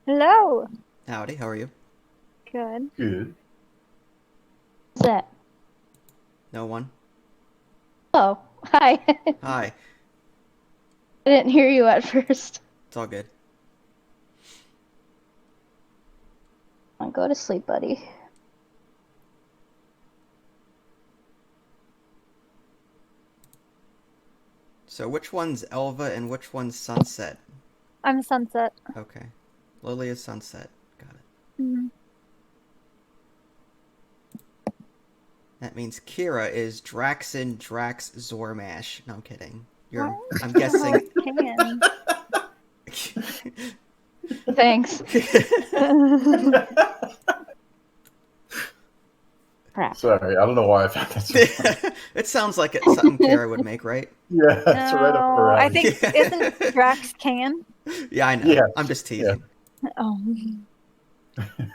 Hello. Howdy, how are you? Good. Good. What's that? No one? Oh, hi. Hi. I didn't hear you at first. It's all good. Go to sleep, buddy. So which one's Elva and which one's Sunset? I'm Sunset. Okay. Lily is Sunset. Got it. Mhm. That means Kira is Draxin Drax Zormash. No, I'm kidding. What? I'm guessing... Can. Thanks. Crap. Sorry, I don't know why I found that so funny. It sounds like it's something Kira would make, right? Yeah, it's right up her alley. I think isn't Drax Can? Yeah, I know. Yes. I'm just teasing. Oh.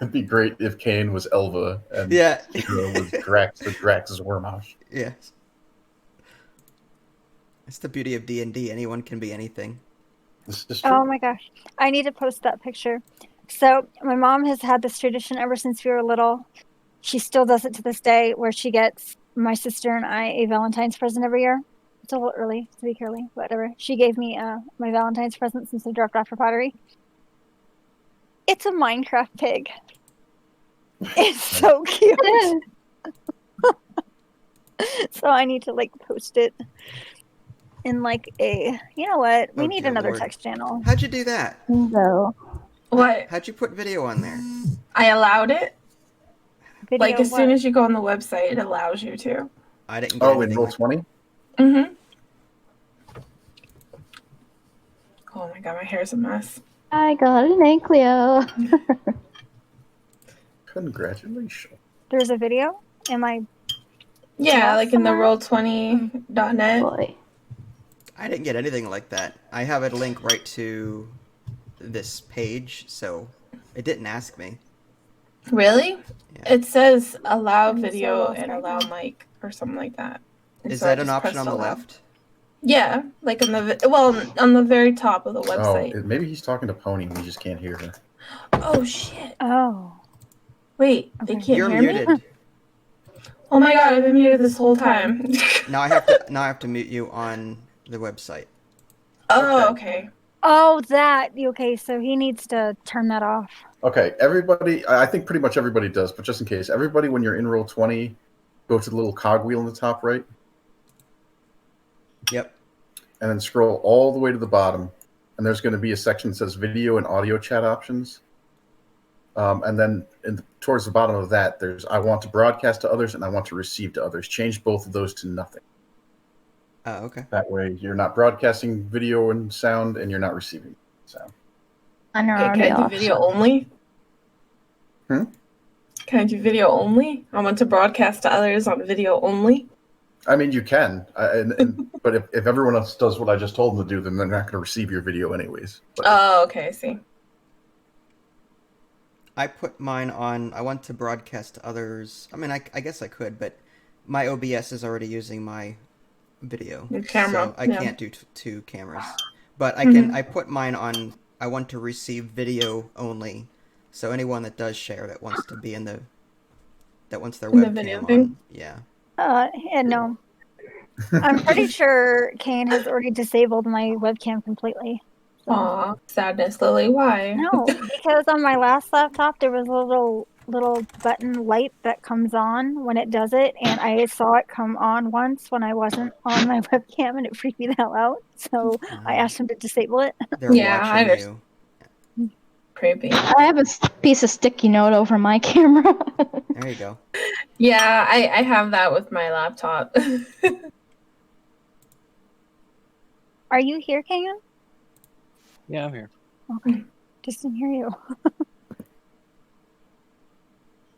It'd be great if Kane was Elva and Yeah. Kira was Drax, the Drax's Wormhouse. Yes. That's the beauty of D&D. Anyone can be anything. This is true. Oh my gosh. I need to post that picture. So my mom has had this tradition ever since we were little. She still does it to this day, where she gets my sister and I a Valentine's present every year. It's a little early to be early, whatever. She gave me my Valentine's present since I dropped off her pottery. It's a Minecraft pig. It's so cute. So I need to post it in a, you know what? We Oh, need dear another Lord. text channel. How'd you do that? No. What? How'd you put video on there? I allowed it. Video As soon what? as you go on the website, it allows you to. I didn't get Oh, in anything. Roll20? Mm-hmm. Oh my god, my hair's a mess. I got an Ankleo. Congratulations. There's a video. Am I? Yeah, like in the Somewhere? roll20.net. Boy. I didn't get anything like that. I have a link right to this page, so it didn't ask me. Really? Yeah. It says allow I'm so video lost and right allow now. mic or something like that. And Is so I that an just option pressed on the allow. left? Yeah, like on the very top of the Oh, website. maybe he's talking to Pony. We just can't hear her. Oh shit! Oh. Wait, they Okay. can't You're hear muted. me. Oh my god, I've been muted this whole time. Now I have to mute you on the website. Oh, okay. Oh, that. Okay, so he needs to turn that off. Okay, everybody, I think pretty much everybody does, but just in case, everybody, when you're in Roll20, go to the little cogwheel in the top right, Yep. and then scroll all the way to the bottom, and there's going to be a section that says video and audio chat options. And then towards the bottom of that, there's I want to broadcast to others and I want to receive to others. Change both of those to nothing. Oh, okay. That way, you're not broadcasting video and sound, and you're not receiving sound. I'm Okay, already can I do off. video only? Hmm? Can I do video only? I want to broadcast to others on video only. I mean, you can, but if everyone else does what I just told them to do, then they're not going to receive your video anyways. But, Oh, okay, I see. I put mine on. I want to broadcast to others. I mean, I guess I could, but my OBS is already using my video, Your camera, so I yeah. can't do two cameras. But I can. I put mine on. I want to receive video only. So anyone that does share that wants to be in the that wants their In the video webcam thing? on. Yeah. Yeah, no. I'm pretty sure Kane has already disabled my webcam completely. So. Aw, sadness, Lily. Why? No, because on my last laptop there was a little button light that comes on when it does it, and I saw it come on once when I wasn't on my webcam, and it freaked me the hell out. So I asked him to disable it. They're Yeah, I watching you. Creepy. I have a piece of sticky note over my camera. There you go. Yeah, I have that with my laptop. Are you here, Kane? Yeah, I'm here. Okay, just didn't hear you.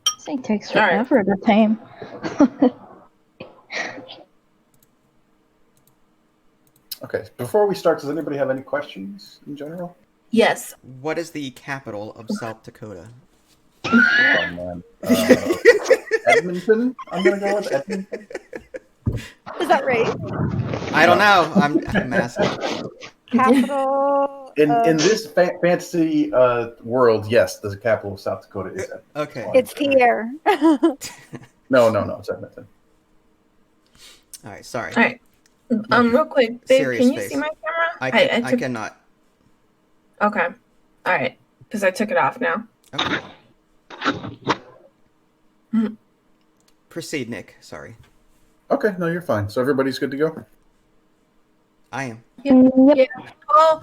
This thing takes All right. forever to tame. okay, before we start, does anybody have any questions in general? Yes. What is the capital of South Dakota? Oh, man. Edmonton? I'm going to go with Edmonton. Is that right? I don't know. I'm asking. Capital In this fantasy world, yes, the capital of South Dakota is Edmonton. Okay. It's Pierre. No, it's Edmonton. All right, sorry. All right. Real quick, babe, Serious can you face. see my camera? I cannot. Okay. All right. Because I took it off now. Okay. Proceed, Nick. Sorry. Okay, no, you're fine. So everybody's good to go? I am. Yep. Well,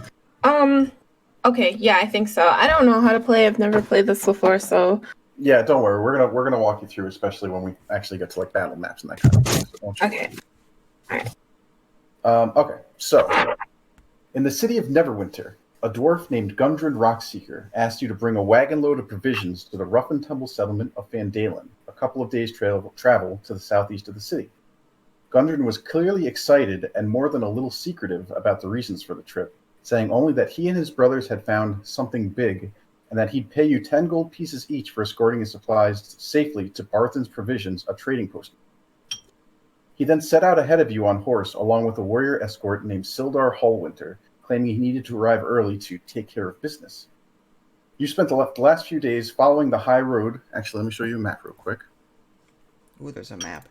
okay, yeah, I think so. I don't know how to play. I've never played this before, so Yeah, don't worry. We're gonna walk you through, especially when we actually get to like battle maps and that kind of thing. So don't you okay. worry. Okay, so in the city of Neverwinter, a dwarf named Gundren Rockseeker asked you to bring a wagon load of provisions to the rough and tumble settlement of Phandelver, a couple of days travel to the southeast of the city. Gundren was clearly excited and more than a little secretive about the reasons for the trip, saying only that he and his brothers had found something big and that he'd pay you 10 gold pieces each for escorting his supplies safely to Barthen's Provisions, a trading post. He then set out ahead of you on horse along with a warrior escort named Sildar Hallwinter, claiming he needed to arrive early to take care of business. You spent the last few days following the high road. Actually, let me show you a map real quick. Ooh, there's a map.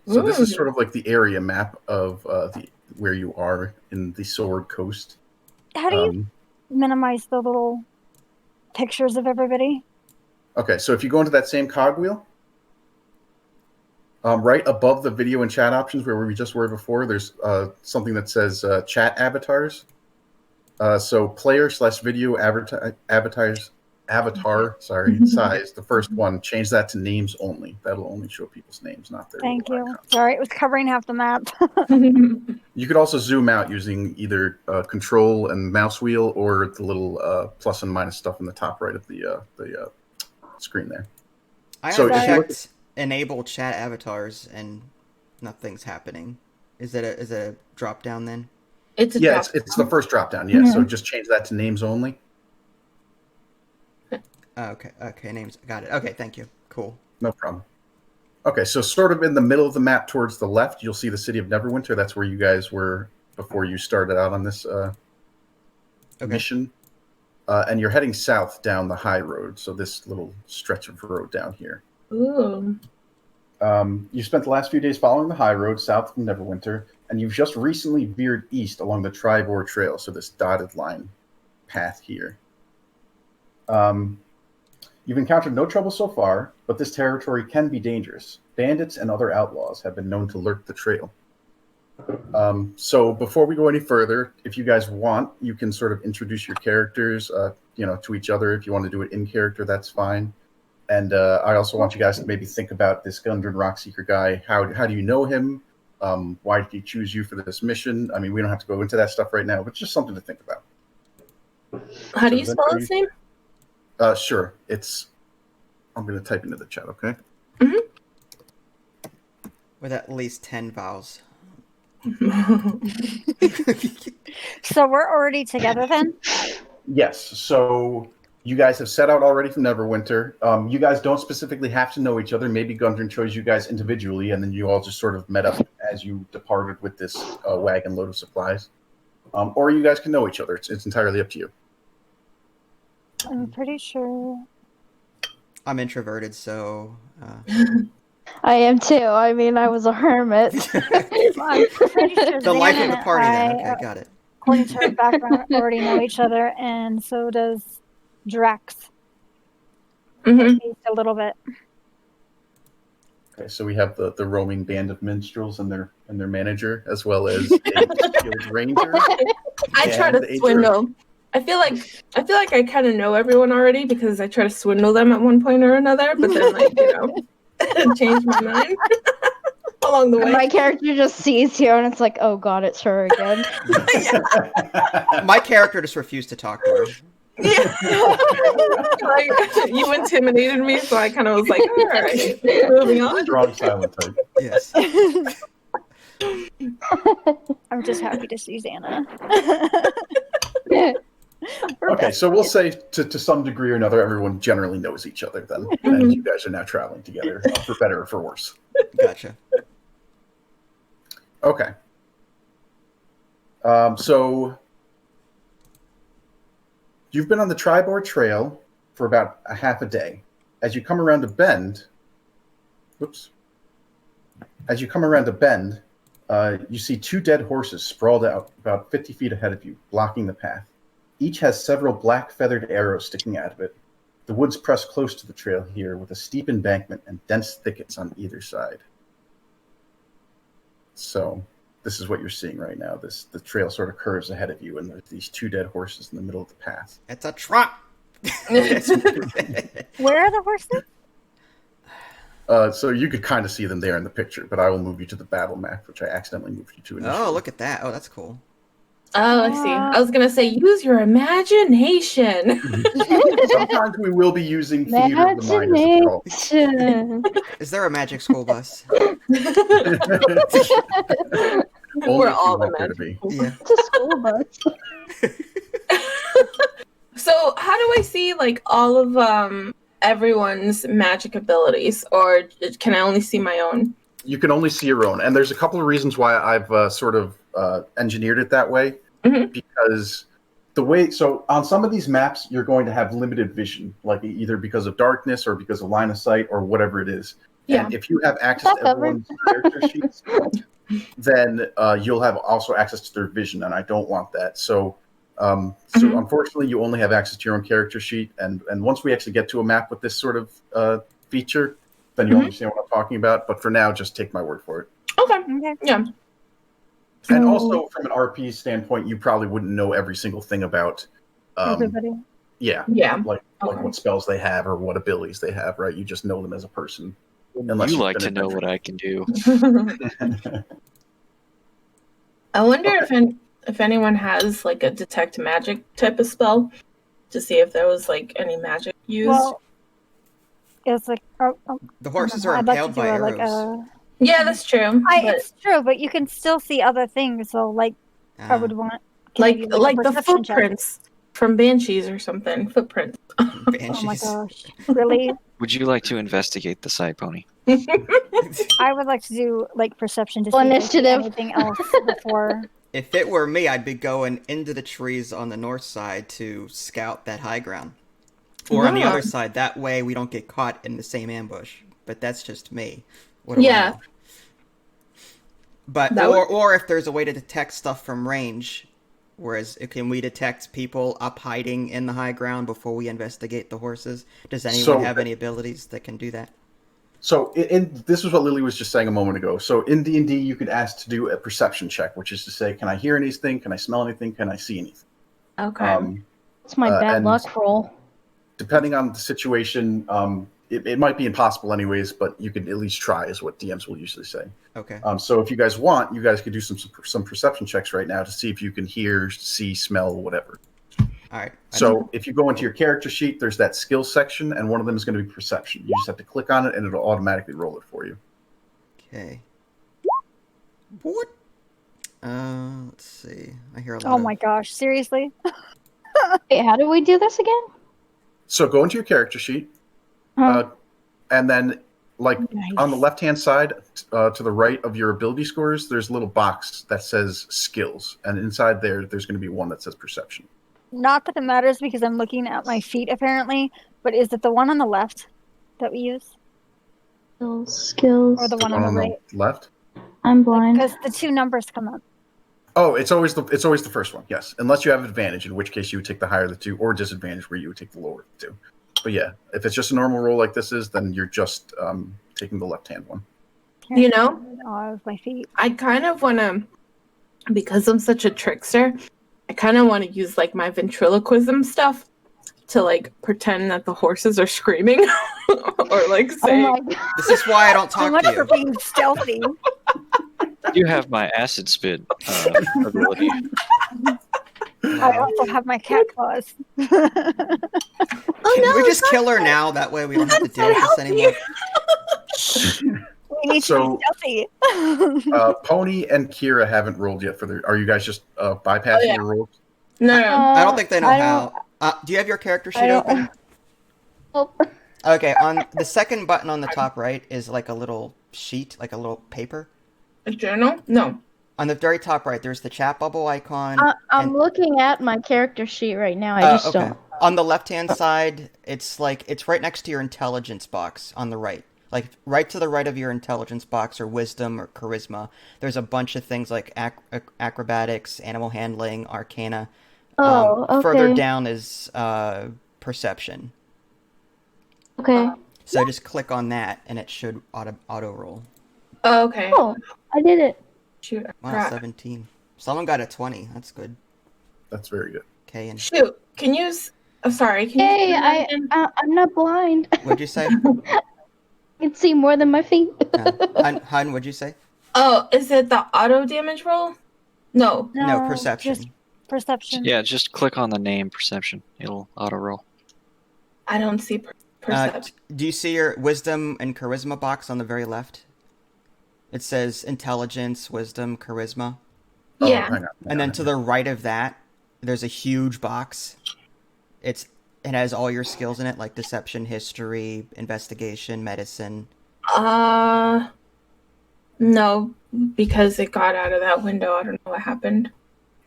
So this is sort of like the area map of where you are in the Sword Coast. How do you minimize the little pictures of everybody? Okay, so if you go into that same cogwheel, right above the video and chat options where we just were before, there's something that says chat avatars. So player/video avatar, size, the first one, change that to names only. That'll only show people's names, not their Thank little you. icons. Sorry, it was covering half the map. You could also zoom out using either control and mouse wheel or the little plus and minus stuff in the top right of the screen there. I So have if you look checked enable chat avatars and nothing's happening. Is it a drop down then? It's a Yeah, drop. it's the first drop down. Yeah, so just change that to names only. Okay, names. Got it. Okay, thank you. Cool. No problem. Okay, so sort of in the middle of the map towards the left, you'll see the city of Neverwinter. That's where you guys were before you started out on this mission. And you're heading south down the high road, so this little stretch of road down here. Ooh. You spent the last few days following the high road south from Neverwinter, and you've just recently veered east along the Tribor Trail, so this dotted line path here. You've encountered no trouble so far, but this territory can be dangerous. Bandits and other outlaws have been known to lurk the trail. So before we go any further, if you guys want, you can sort of introduce your characters, to each other. If you want to do it in character, that's fine. And I also want you guys to maybe think about this Gundren Rockseeker guy. How do you know him? Why did he choose you for this mission? I mean, we don't have to go into that stuff right now, but just something to think about. How do you spell his name? Sure. I'm going to type into the chat, okay? With at least 10 vowels. So we're already together then? Yes. So you guys have set out already from Neverwinter. You guys don't specifically have to know each other. Maybe Gundren chose you guys individually, and then you all just sort of met up as you departed with this wagon load of supplies. Or you guys can know each other. It's entirely up to you. I'm pretty sure. I'm introverted, so... I am too. I mean, I was a hermit. I'm pretty sure The life of Xan the and party then. I, Okay, got it. according to her background, already know each other, and so does Drax. At least a little bit. Okay, so we have the roaming band of minstrels and their manager, as well as a skilled ranger. I try to swindle. I feel like I kind of know everyone already because I try to swindle them at one point or another, but then change my mind along the way. My character just sees you and it's like, oh god, it's her again. My character just refused to talk to her. Yeah. Like, you intimidated me, so I kind of was like, all right, moving on. Strong silent type. Yes. I'm just happy to see Xana. Okay, so we'll say to some degree or another, everyone generally knows each other then, and you guys are now traveling together, for better or for worse. Gotcha. Okay. So You've been on the Tribord Trail for about a half a day. As you come around a bend, you see 2 dead horses sprawled out about 50 feet ahead of you, blocking the path. Each has several black feathered arrows sticking out of it. The woods press close to the trail here, with a steep embankment and dense thickets on either side. So, this is what you're seeing right now. The trail sort of curves ahead of you, and there's these 2 dead horses in the middle of the path. It's a trap. Where are the horses? So you could kind of see them there in the picture, but I will move you to the battle map, which I accidentally moved you to initially. Oh, look at that. Oh, that's cool. Oh, I see. I was going to say, use your imagination. Sometimes we will be using theater of the mind as a Imagination. Is there a magic school bus? Only We're if you all want there to be. Yeah. It's a school bus. So how do I see like all of everyone's magic abilities, or can I only see my own? You can only see your own, and there's a couple of reasons why I've sort of engineered it that way. Mm-hmm. Because so on some of these maps, you're going to have limited vision, like either because of darkness or because of line of sight or whatever it is. Yeah. And if you have access to everyone's character sheets, then you'll have also access to their vision, and I don't want that. So unfortunately, you only have access to your own character sheet, and once we actually get to a map with this sort of feature, then you'll understand what I'm talking about. But for now, just take my word for it. Okay. Yeah. And also, from an RP standpoint, you probably wouldn't know every single thing about Everybody. Yeah, Yeah. like what spells they have or what abilities they have, right? You just know them as a person. Unless You you've like been to know adventuring. what I can do. I wonder if anyone has like a detect magic type of spell to see if there was like any magic used. Well, it's like The horses are I'd like to impaled do by a, arrows. like a. Yeah, that's true. But It's true, but you can still see other things. So, like, I would want can I like do, a the perception check? footprints from banshees or something. Footprints. Oh my Banshees. gosh! Really? Would you like to investigate the side pony? I would like to do like perception to see if I see Initiative. anything else before. If it were me, I'd be going into the trees on the north side to scout that high ground. Or on the Yeah. other side, that way we don't get caught in the same ambush. But that's just me. What do I Yeah. know? But That would- or if there's a way to detect stuff from range, whereas can we detect people up hiding in the high ground before we investigate the horses? Does anyone have any abilities that can do that? So, this is what Lily was just saying a moment ago. So, in D&D, you could ask to do a perception check, which is to say, can I hear anything? Can I smell anything? Can I see anything? Okay. It's my bad and- luck roll. Depending on the situation, it might be impossible anyways, but you could at least try, is what DMs will usually say. Okay. So if you guys want, you guys could do some perception checks right now to see if you can hear, see, smell, whatever. All right. So if you go into your character sheet, there's that skill section, and one of them is going to be perception. You just have to click on it, and it'll automatically roll it for you. Okay. What? Let's see. I hear a lot Oh of... my gosh! Seriously? Wait, how do we do this again? So go into your character sheet, and then, like, on the left-hand side, to the right of your ability scores, there's a little box that says skills, and inside there's going to be one that says perception. Not that it matters because I'm looking at my feet apparently. But is it the one on the left that we use, Skills. or the one on the right? Left. I'm blind. Because the 2 numbers come up. Oh, it's always the first one, yes. Unless you have advantage, in which case you would take the higher of the 2, or disadvantage, where you would take the lower of the 2. But yeah, if it's just a normal roll like this is, then you're just taking the left-hand one. You know? Oh, my feet. I kind of want to, because I'm such a trickster, I kind of want to use like my ventriloquism stuff to like pretend that the horses are screaming or like say. Oh my god. This is why I don't So talk much to for you. being stealthy. You have my acid spit ability. I also have my cat claws. Oh, Can we just kill her now? That way we don't have to deal with this anymore. We need So- to be stealthy. Pony and Kira haven't rolled yet for their. Are you guys just bypassing yeah. your rolls? No, no. I don't think they know I how. Do you have your character sheet I don't- open? Nope. Okay, on the second button on the top right is like a little sheet, like a little paper. A journal? No. On the very top right, there's the chat bubble icon. I'm and- looking at my character sheet right now. I just okay. don't. On the left-hand side, it's right next to your intelligence box on the right. Like right to the right of your intelligence box or wisdom or charisma, there's a bunch of things like acrobatics, animal handling, arcana. Oh, okay. Further down is perception. Okay. So just click on that and it should auto roll. Oh, okay. Oh, I did it. Shoot. Wow, Crap. 17. Someone got a 20. That's good. That's very good. Okay, and Shoot. Can you? Sorry. Can Hey, you? I'm not blind. what'd you say? I can see more than my feet. Hun, what'd you say? Oh, is it the auto damage roll? No. No, perception. Just perception. Yeah, just click on the name perception. It'll auto roll. I don't see perception. Do you see your wisdom and charisma box on the very left? It says intelligence, wisdom, charisma. Yeah. Hang on. And then to the right of that, there's a huge box. It has all your skills in it, like deception, history, investigation, medicine. No, because it got out of that window. I don't know what happened.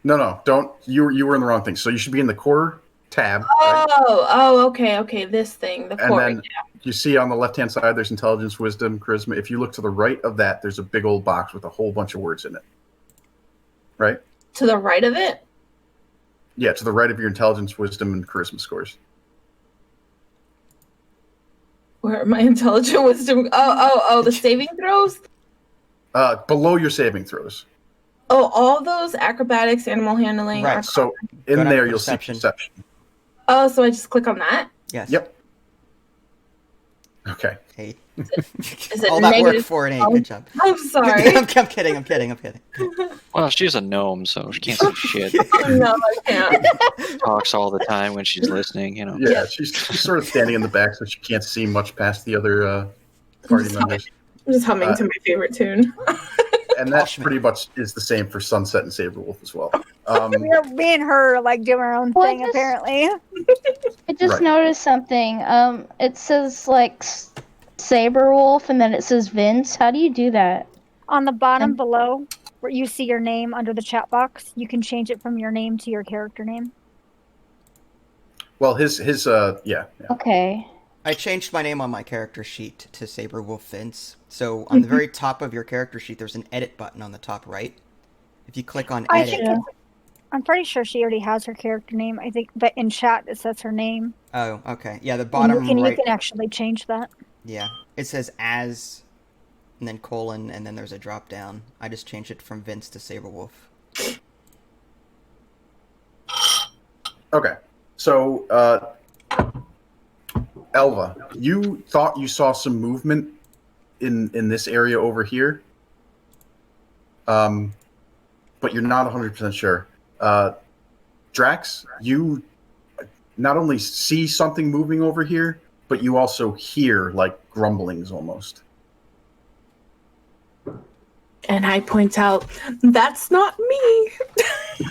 No, don't. You were in the wrong thing. So you should be in the core tab. Right? Okay. This thing, the And core. then you see on the left-hand side, there's intelligence, wisdom, charisma. If you look to the right of that, there's a big old box with a whole bunch of words in it. Right? To the right of it. Yeah, to the right of your intelligence, wisdom, and charisma scores. Where are my intelligent wisdom? Oh, the saving throws. Below your saving throws. Oh, all those acrobatics, animal handling. Right, Are... So in Go down there, to you'll see perception. perception. Oh, so I just click on that. Yes. Yep. Okay. Hey. Is it all that work negative? for an 8. Good job. I'm sorry. I'm kidding. Well, she's a gnome, so she can't say shit. No, I can't. Talks all the time when she's listening, you know. Yeah, she's sort of standing in the back, so she can't see much past the other party members. I'm just humming to my favorite tune. And that pretty much is the same for Sunset and Saberwolf as well. Me and her like doing our own Well, thing this- apparently. I just Right. noticed something. It says like Saberwolf, and then it says Vince. How do you do that? On the bottom below, where you see your name under the chat box, you can change it from your name to your character name. Well, his yeah. Okay. I changed my name on my character sheet to Saberwolf Vince. So on the very top of your character sheet, there's an edit button on the top right. If you click on I edit, think I'm pretty sure she already has her character name. I think, but in chat it says her name. oh, okay, yeah, the And bottom you right, can actually change that. yeah, it says as, and then colon, and then there's a drop down. I just changed it from Vince to Saberwolf. Okay. So, Elva, you thought you saw some movement in this area over here, but you're not 100% sure. Drax, you not only see something moving over here, but you also hear like grumblings almost. And I point out, that's not me.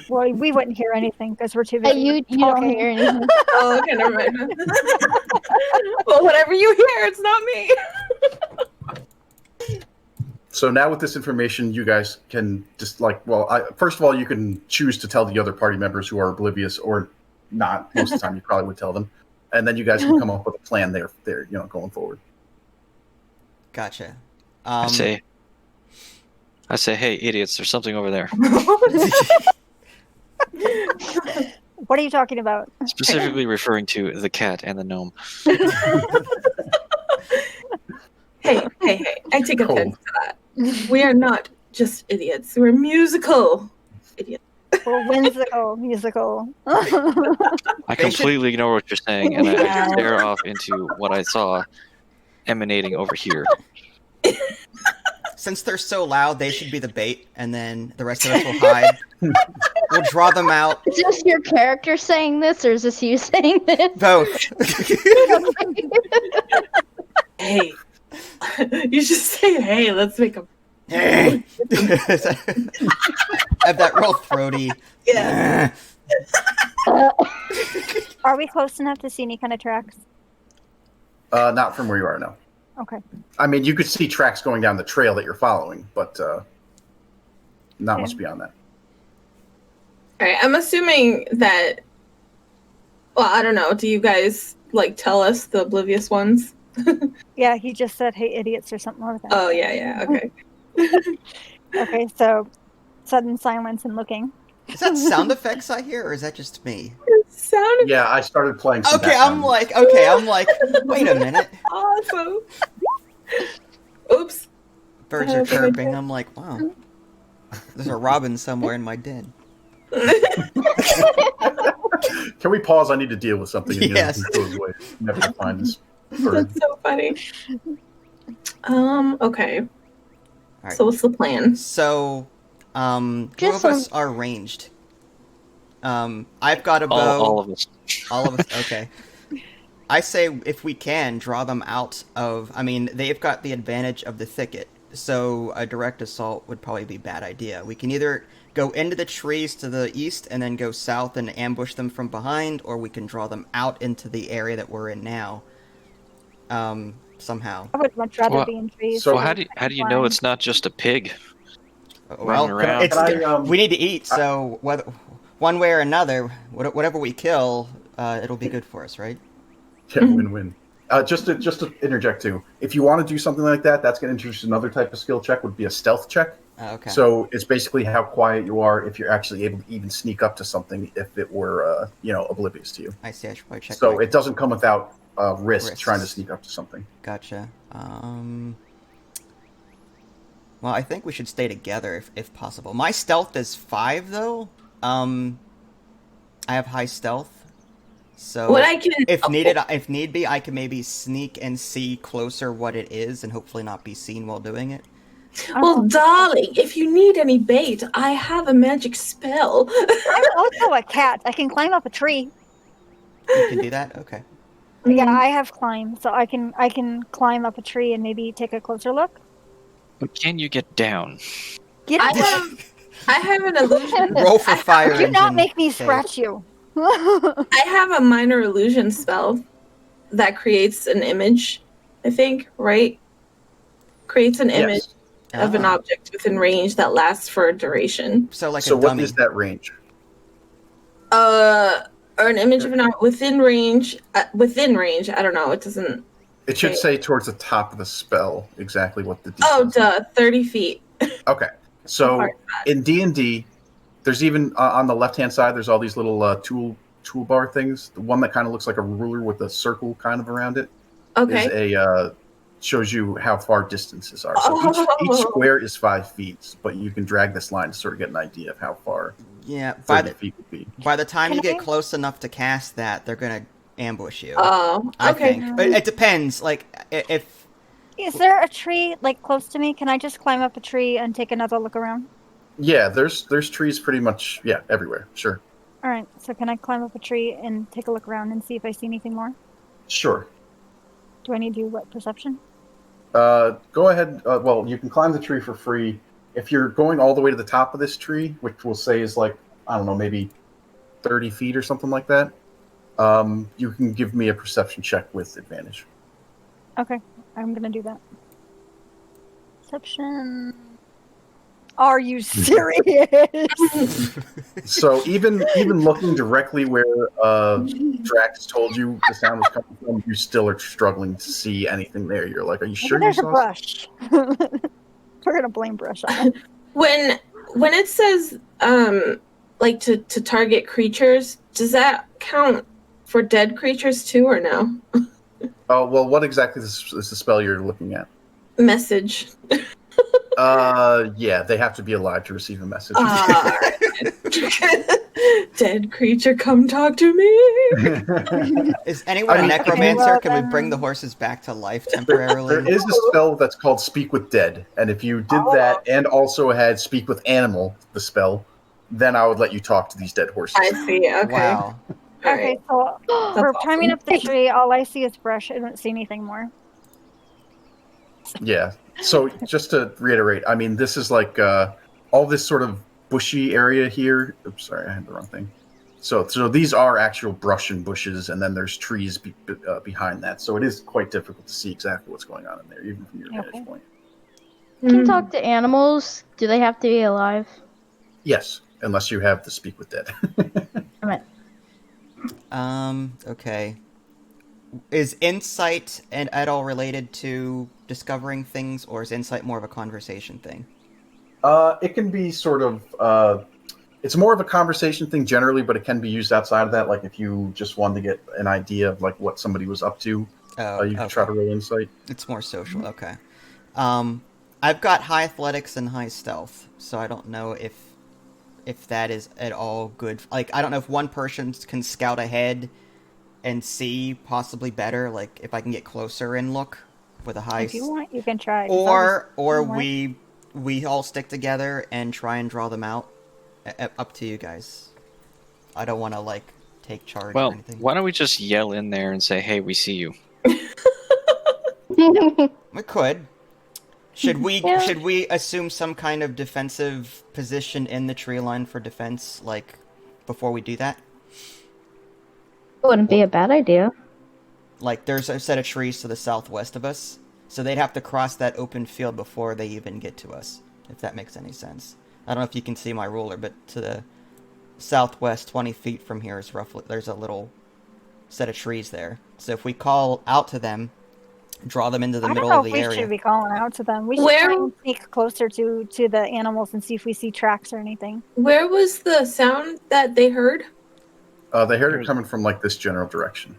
Well, we wouldn't hear anything because we're too busy. You don't talking. hear anything. Oh, okay, never mind. Well, whatever you hear, it's not me. So now with this information, you guys can just first of all, you can choose to tell the other party members who are oblivious or not. Most of the time, you probably would tell them, and then you guys can come up with a plan there, going forward. Gotcha. I say, hey, idiots, there's something over there. What are you talking about? Specifically referring to the cat and the gnome. Hey, I take Cold. offense to that. We are not just idiots. We're musical idiots. We're whimsical, musical. I completely ignore what you're saying, and I stare off into what I saw emanating over here. Since they're so loud, they should be the bait, and then the rest of us will hide. We'll draw them out. Is this your character saying this, or is this you saying this? Both. Hey. You should say, hey, let's make a... Have that real throaty. Yeah. Are we close enough to see any kind of tracks? Not from where you are now. Okay. I mean, you could see tracks going down the trail that you're following, but Not Okay. much beyond that. All right, I'm assuming that. Well, I don't know. Do you guys like tell us the oblivious ones? Yeah, he just said, "Hey, idiots," or something like that. Oh yeah. Okay. Okay, so sudden silence and looking. Is that sound effects I hear, or is that just me? Sound Yeah, I started playing some Okay, background I'm like, wait a minute. awesome. Oops. Birds are chirping. I'm like, wow. There's a robin somewhere in my den. Can we pause? I need to deal with something. And Yes. it goes away. Never to find this bird. That's so funny. Okay. All right. So what's the plan? So, two Just of us are ranged. I've got a bow. All of us. All of us. Okay. I say if we can draw them out of. I mean, they've got the advantage of the thicket, so a direct assault would probably be a bad idea. We can either go into the trees to the east and then go south and ambush them from behind, or we can draw them out into the area that we're in now. Somehow. I would much rather Well, be in trees. so So how do you know it's not just a pig? Running around. It's, Can I, we need to eat, so whether one way or another, whatever we kill, it'll be good for us, right? Yeah, win-win. Just to interject too, if you want to do something like that, that's going to introduce another type of skill check. Would be a stealth check. Okay. So it's basically how quiet you are if you're actually able to even sneak up to something if it were oblivious to you. I see. I should probably check. So my- it doesn't come without risk Risks. trying to sneak up to something. Gotcha. Well, I think we should stay together if possible. My stealth is 5, though. I have high stealth, so What I can if need be, I can maybe sneak and see closer what it is, and hopefully not be seen while doing it. Well, darling, if you need any bait, I have a magic spell. I'm also a cat. I can climb up a tree. You can do that. Okay. Yeah, I have climb, so I can climb up a tree and maybe take a closer look. But can you get down? Get I have an illusion. Roll for fire. Do not engine. make me Okay. scratch you. I have a minor illusion spell that creates an image, I think, right? Creates an image of an Ah. object within range that lasts for a duration. So like So a what dummy. is that range? Or an image of an object within range. Within range, I don't know. It doesn't. It should Okay. say towards the top of the spell exactly what the Oh, details are. duh, 30 feet. Okay, so Sorry. in D&D, there's even on the left-hand side, there's all these little toolbar things. The one that kind of looks like a ruler with a circle kind of around it Okay. is shows you how far distances are. So each Oh. square is 5 feet, but you can drag this line to sort of get an idea of how far Yeah. 30 feet would be. By the time Can you get I- close enough to cast that, they're gonna ambush you. Oh, I okay. think. But it depends. Like if Is there a tree like close to me? Can I just climb up a tree and take another look around? Yeah, there's trees pretty much everywhere. Sure, All right. So can I climb up a tree and take a look around and see if I see anything more? sure. Do I need to do what, perception? Go ahead. Well, you can climb the tree for free. If you're going all the way to the top of this tree, which we'll say is like, I don't know, maybe 30 feet or something like that, you can give me a perception check with advantage. Okay, I'm gonna do that. Perception. Are you serious? So even looking directly where Drax told you the sound was coming from, you still are struggling to see anything there. You're like, are you sure you There's a saw brush. We're gonna blame brush on it. When it says like to target creatures, does that count for dead creatures too, or no? Oh, well, what exactly is the spell you're looking at? Message. Yeah, they have to be alive to receive a message. Dead creature, come talk to me. is anyone I mean, a necromancer? well, Can we then- bring the horses back to life temporarily? There is a spell that's called Speak with Dead, and if you did that and also had Speak with Animal, the spell, then I would let you talk to these dead horses. I see. Okay. Wow. All Okay, right. so we're That's climbing awesome. up the tree. All I see is brush. I don't see anything more. Yeah. So just to reiterate, I mean, this is like all this sort of bushy area here. Oops, sorry, I had the wrong thing. So these are actual brush and bushes, and then there's trees behind that. So it is quite difficult to see exactly what's going on in there, even from your vantage Okay. point. Can Mm. talk to animals. Do they have to be alive? Yes, unless you have the speak with dead. Alright. Okay. Is insight and at all related to discovering things, or is insight more of a conversation thing? It can be sort of. It's more of a conversation thing generally, but it can be used outside of that. Like if you just wanted to get an idea of like what somebody was up to, you can try to roll insight. It's more social. Okay. I've got high athletics and high stealth, so I don't know if that is at all good. Like I don't know if one person can scout ahead and see possibly better. Like if I can get closer and look with a high. If you want, you can try. Or we all stick together and try and draw them out. Up to you guys. I don't want to like take charge or anything. Why don't we just yell in there and say, "Hey, we see you." We could. Should we should we assume some kind of defensive position in the tree line for defense, like before we do that? Wouldn't be a bad idea. Like there's a set of trees to the southwest of us, so they'd have to cross that open field before they even get to us, if that makes any sense. I don't know if you can see my ruler, but to the southwest, 20 feet from here is roughly, there's a little set of trees there. So if we call out to them, draw them into the middle of the area. I don't know if we should be calling out to them. We should try and sneak closer to the animals and see if we see tracks or anything. Where was the sound that they heard? They heard it coming from like this general direction.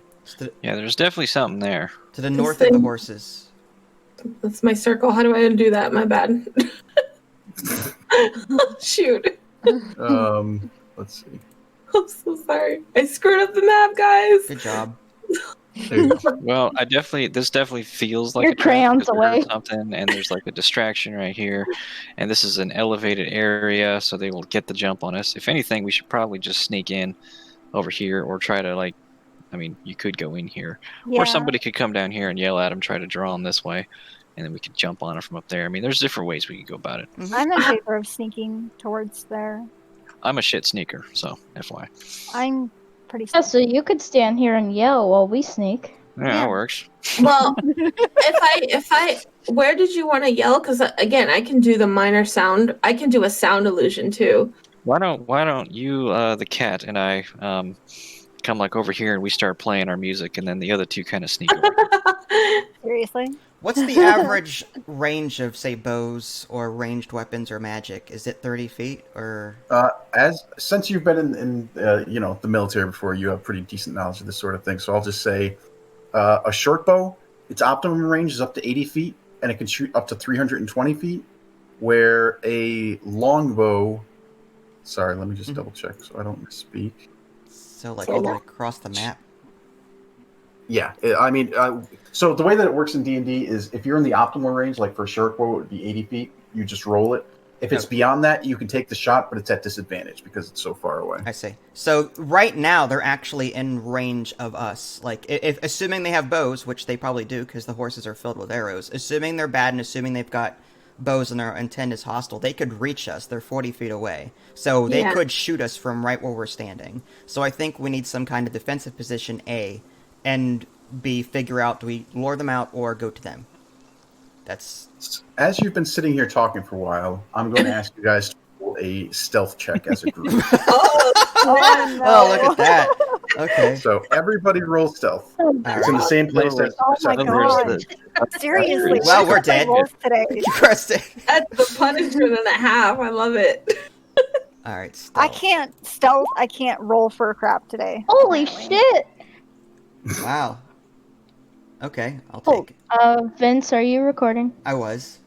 Yeah, there's definitely something there. To the north of the horses. That's my circle. How do I undo that? My bad. Shoot. Let's see. I'm so sorry. I screwed up the map, guys. Good job. Well, this definitely feels like Your a trap crayon's because there away. is something, and there's like a distraction right here, and this is an elevated area, so they will get the jump on us. If anything, we should probably just sneak in over here, or try to you could go in here, or somebody could come down here and yell at them, try to draw them this way, and then we could jump on it from up there. I mean, there's different ways we could go about it. I'm in favor of sneaking towards there. I'm a shit sneaker, so FYI. I'm pretty. Yeah, so you could stand here and yell while we sneak. Yeah, that works. Well, where did you want to yell? Because again, I can do the minor sound. I can do a sound illusion too. Why don't you, the cat, and I come like over here and we start playing our music, and then the other two kind of sneak over. Seriously? What's the average range of, say, bows or ranged weapons or magic? Is it 30 feet or? Since you've been in the military before, you have pretty decent knowledge of this sort of thing. So I'll just say, a short bow, its optimum range is up to 80 feet, and it can shoot up to 320 feet. Where a long bow, sorry, let me just double check so I don't misspeak. So like all the way across the map. Yeah, so the way that it works in D&D is if you're in the optimal range, like for a short bow, it would be 80 feet. You just roll it. If it's beyond that, you can take the shot, but it's at disadvantage because it's so far away. I see. So right now, they're actually in range of us. Like, if assuming they have bows, which they probably do because the horses are filled with arrows, assuming they're bad and assuming they've got bows and their intent is hostile, they could reach us. They're 40 feet away. So they could shoot us from right where we're standing. So I think we need some kind of defensive position, A, and B, figure out, do we lure them out or go to them? That's... As you've been sitting here talking for a while, I'm going to ask you guys to roll a stealth check as a group. Oh, look at that. Okay. So everybody roll stealth. It's in the same place as... Oh my god. Seriously. Well, we're dead. Today. That's the punishment and a half. I love it. All right, stealth. I can't roll for crap today. Holy shit! Wow. Okay, I'll take it. Vince, are you recording? I was.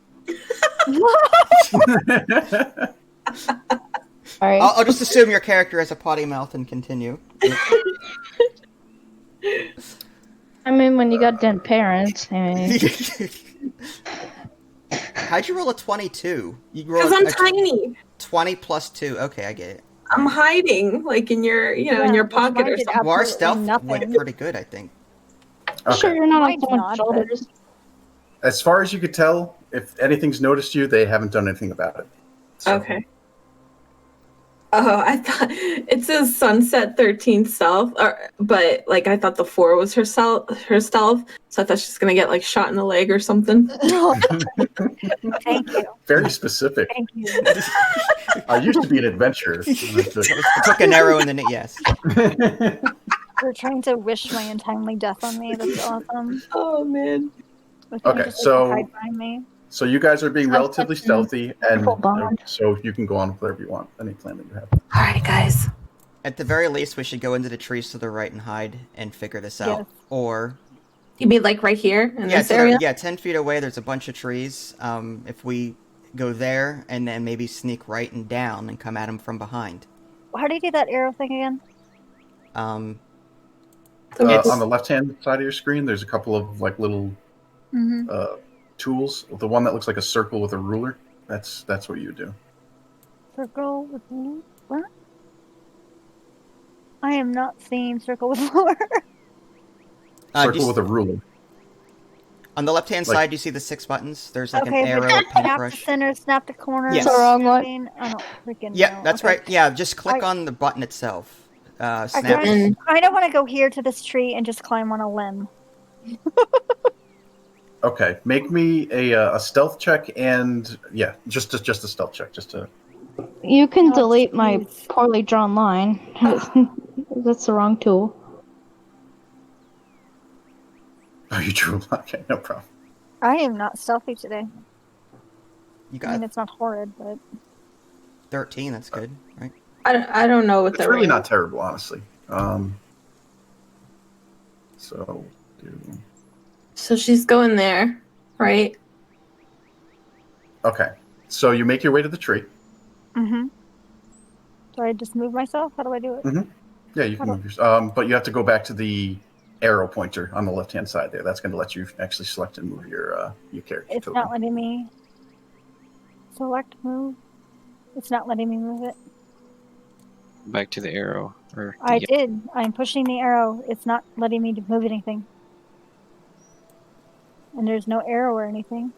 Alright. I'll just assume your character has a potty mouth and continue. I mean, when you got dead parents, How'd you roll a 22? Because I'm tiny. 20 plus 2. Okay, I get it. I'm hiding, like in your, in your pocket or something. Well, our stealth went pretty good, I think. Okay. Sure, you're not on someone's shoulders. As far as you could tell, if anything's noticed you, they haven't done anything about it. So, Okay. Oh, I thought it says Sunset 13 stealth, but like I thought the 4 was her stealth, so I thought she's gonna get like shot in the leg or something. Thank you. Very specific. Thank you. I used to be an adventurer. I took an arrow in the knee. Yes. You're trying to wish my untimely death on me. That's awesome. Oh man. Okay, so hide behind me. so you guys are being I'm relatively touching stealthy, and triple bond. so you can go on with whatever you want. Any plan that you have. All right, guys. At the very least, we should go into the trees to the right and hide and figure this out. Yes. Or You mean like right here in this to area? yeah, 10 feet away. There's a bunch of trees. If we go there and then maybe sneak right and down and come at them from behind. How do you do that arrow thing again? Um, On the left-hand side of your screen, there's a couple of like little tools. The one that looks like a circle with a ruler. That's what you do. Circle with what? I am not seeing circle with ruler. Circle with a ruler. On the left-hand Like- side, you see the 6 buttons. There's like Okay, an arrow, a snap the paintbrush. center, snap the corner. Yes. It's the wrong one. I don't freaking Yeah, know. that's Okay. right. Yeah, just click on the button itself. Snap. I don't want to go here to this tree and just climb on a limb. Okay, make me a stealth check, and yeah, just a stealth check, just to. You can Oh, delete my jeez. poorly drawn line. That's the wrong tool. Oh, you drew. Okay, no problem. I am not stealthy today. You I mean, got it's not horrid, but 13. That's good, right? I don't know what It's the really not terrible, honestly. So So she's going there, right? okay, so you make your way to the tree. do I just move myself? How do I do it? Yeah, you can move but you have to go back to the arrow pointer on the left-hand side there. That's going to let you actually select and move your character. It's token. not letting me select move. It's not letting me move it. Back to the arrow. Or I did. I'm pushing the arrow. It's not letting me move anything. And there's no arrow or anything.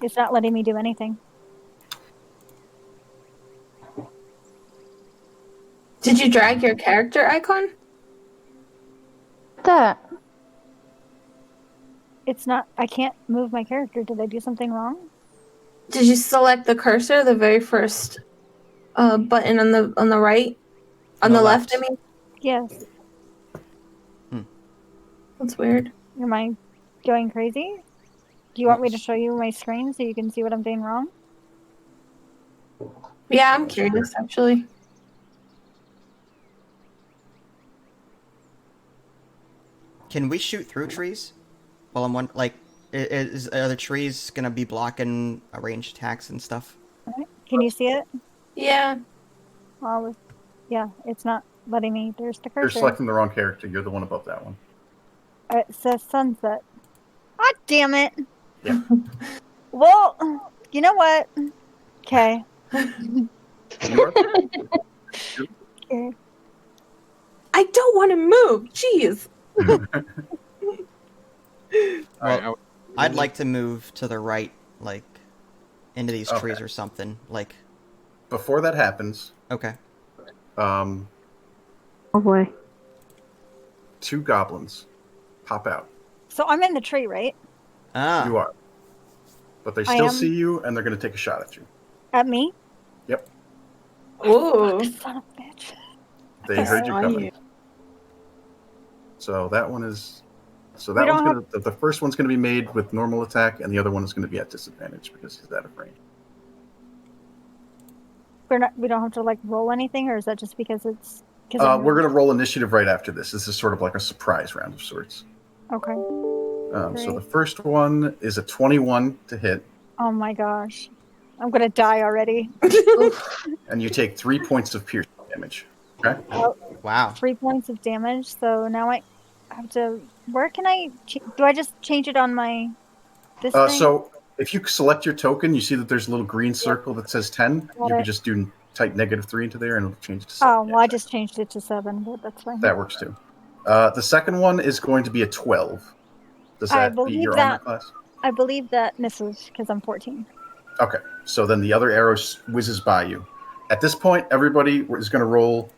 It's not letting me do anything. Did you drag your character icon? That. It's not. I can't move my character. Did I do something wrong? Did you select the cursor, the very first button on the right? On the left, I mean? Yes. That's weird. Am I going crazy? Do you want me to show you my screen so you can see what I'm doing wrong? Yeah, I'm curious actually. Can we shoot through trees? Well, I'm one like, are the trees gonna be blocking ranged attacks and stuff? Alright. Can you see it? Yeah. Yeah, it's not letting me. There's the You're cursor. selecting the wrong character. You're the one above that one. It says sunset. God damn it. Yeah. Well, you know what? Okay. You are- Okay. I don't want to move. Jeez. Well, I'd like to move to the right, like, into these Okay. trees or something. Like, Before that happens, okay. Oh boy. 2 goblins pop out. So I'm in the tree, right? Ah, You are. But they I still am- see you, and they're going to take a shot at you. At me? Yep. Ooh. Son of a bitch. They heard you saw coming. you. So that one is. So We that don't one's going to. The first one's going to be made with normal attack, and the other one is going to be at disadvantage because he's out of range. We don't have to like roll anything, or is that just because it's? I'm We're going to roll initiative right after this. This is sort of like a surprise round of sorts. Okay. So Great. the first one is a 21 to hit, Oh my gosh, I'm gonna die already. and you take 3 points of piercing damage. Okay. wow. 3 points of damage. So now I have to. Where can I? Do I just change it on my? This thing? So if you select your token, you see that there's a little green circle that says 10. You can just type -3 into there, and it'll change it to 7. Oh well, I just changed it to 7, but that's fine. That works too. The second one is going to be a 12. Does I that beat believe your that- armor class? I believe that misses because I'm 14. Okay, so then the other arrow whizzes by you. At this point, everybody is going to roll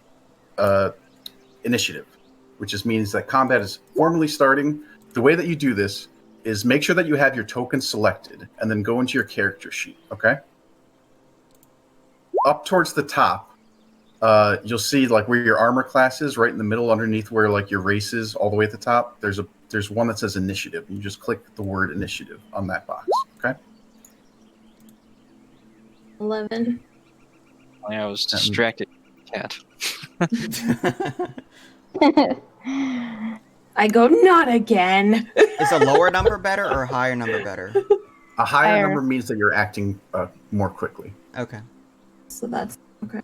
initiative, which just means that combat is formally starting. The way that you do this is make sure that you have your token selected and then go into your character sheet, okay? Up towards the top, you'll see like where your armor class is, right in the middle underneath where like your race is, all the way at the top. There's one that says initiative. You just click the word initiative on that box, okay? 11. I was distracted. Cat. I go, not again. Is a lower number better or a higher number better? A higher Higher. number means that you're acting more quickly. Okay. So that's okay.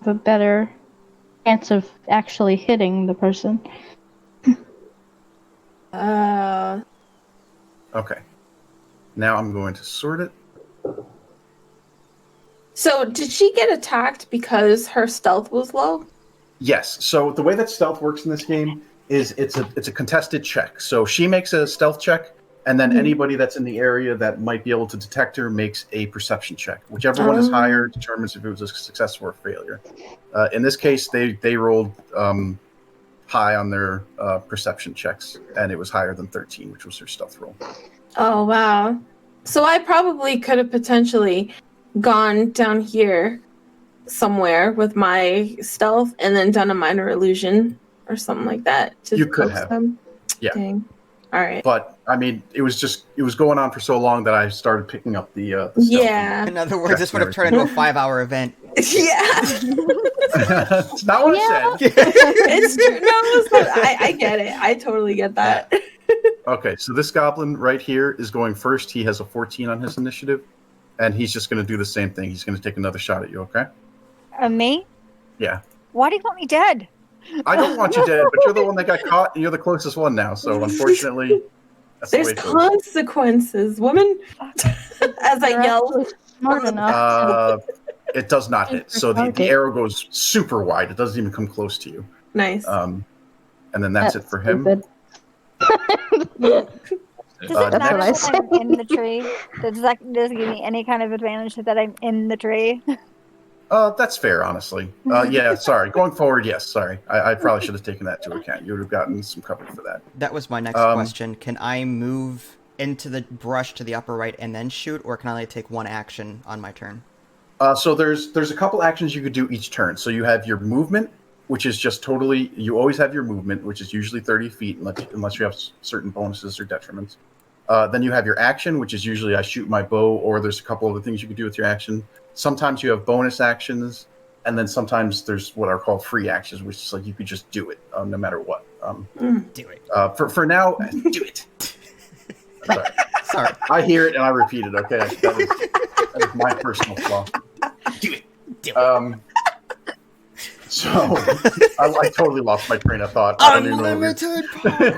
A better chance of actually hitting the person. Okay. Now I'm going to sort it. So did she get attacked because her stealth was low? Yes. So the way that stealth works in this game is it's a contested check. So she makes a stealth check, and then anybody that's in the area that might be able to detect her makes a perception check. Whichever one is higher determines if it was a success or a failure. In this case, they rolled high on their perception checks, and it was higher than 13, which was her stealth roll. Oh, wow. So I probably could have potentially gone down here somewhere with my stealth and then done a minor illusion or something like that. To You could coax have. them. Yeah. Dang. All right. But I mean, it was going on for so long that I started picking up the stealth. Yeah. In other words, this would have turned into a 5-hour event. Yeah. It's not what I said. It's true. No, it's not. I get it. I totally get that. Okay, so this goblin right here is going first. He has a 14 on his initiative, and he's just going to do the same thing. He's going to take another shot at you, okay? Me? Yeah. Why do you want me dead? I don't want you dead, but you're the one that got caught, and you're the closest one now. So unfortunately, that's There's the way it goes. consequences, woman. As I yell. Smart enough. It does not hit. So the arrow goes super wide. It doesn't even come close to you. Nice. And then that's it for him. Stupid. Does it That's matter what I that I'm in the tree? Does it give me any kind of advantage that I'm in the tree? That's fair, honestly. Yeah, sorry. Going forward, yes, sorry. I probably should have taken that into account. You would have gotten some cover for that. That was my next question. Can I move into the brush to the upper right and then shoot, or can I only take one action on my turn? So there's a couple actions you could do each turn. So you have your movement, which is just totally, you always have your movement, which is usually 30 feet, unless you have certain bonuses or detriments. Then you have your action, which is usually I shoot my bow, or there's a couple other things you can do with your action. Sometimes you have bonus actions, and then sometimes there's what are called free actions, which is like you could just do it no matter what. Do it. For now, do it. Sorry. I hear it and I repeat it, okay? That is my personal flaw. Do it. Do it. So I totally lost my train of thought. Unlimited power.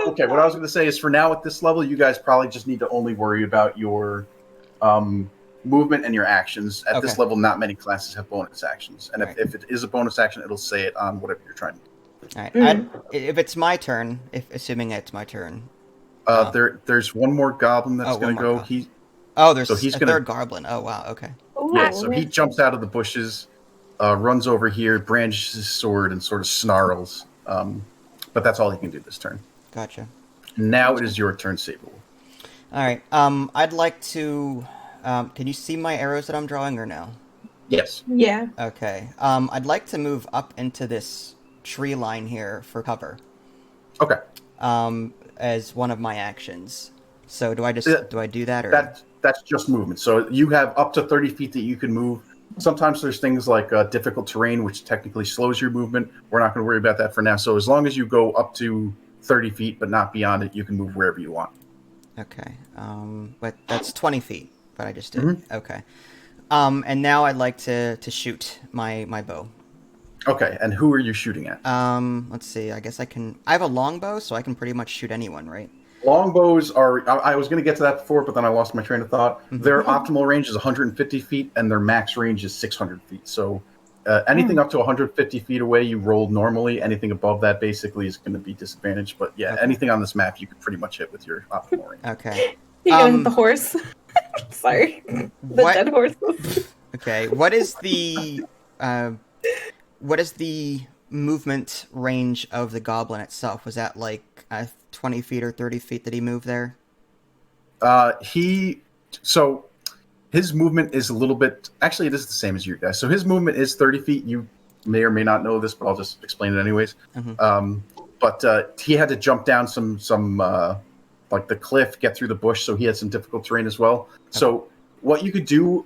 Okay. What I was going to say is, for now at this level, you guys probably just need to only worry about your movement and your actions. At this level, not many classes have bonus actions, and if it is a bonus action, it'll say it on whatever you're trying to do. All right. If it's my turn, assuming it's my turn. There's one more goblin that's going to go. There's a third goblin. Oh wow. Okay. Yeah. So he jumps out of the bushes. Runs over here, brandishes his sword, and sort of snarls. But that's all he can do this turn. Gotcha. Now it is your turn, Saberwolf. All right. I'd like to. Can you see my arrows that I'm drawing, or no? Yes. Yeah. Okay. I'd like to move up into this tree line here for cover. Okay. As one of my actions. So do I do that, or that's just movement? So you have up to 30 feet that you can move. Sometimes there's things like difficult terrain, which technically slows your movement. We're not going to worry about that for now. So as long as you go up to 30 feet, but not beyond it, you can move wherever you want. Okay. But that's 20 feet. But I just did. Mm-hmm. Okay. And now I'd like to shoot my bow. Okay. And who are you shooting at? Let's see. I guess I have a longbow, so I can pretty much shoot anyone, right? Longbows are, I was going to get to that before, but then I lost my train of thought. Mm-hmm. Their optimal range is 150 feet, and their max range is 600 feet. So anything up to 150 feet away, you roll normally. Anything above that basically is going to be disadvantaged. But yeah, anything on this map, you could pretty much hit with your optimal range. Okay. You gonna hit the horse? Sorry. The What? dead horses. Okay. What is the movement range of the goblin itself? Was that like 20 feet or 30 feet that he moved there? So his movement is a little bit. Actually, it is the same as you guys. So his movement is 30 feet. You may or may not know this, but I'll just explain it anyways. Mm-hmm. But he had to jump down some like the cliff, get through the bush, so he had some difficult terrain as well. Okay. So what you could do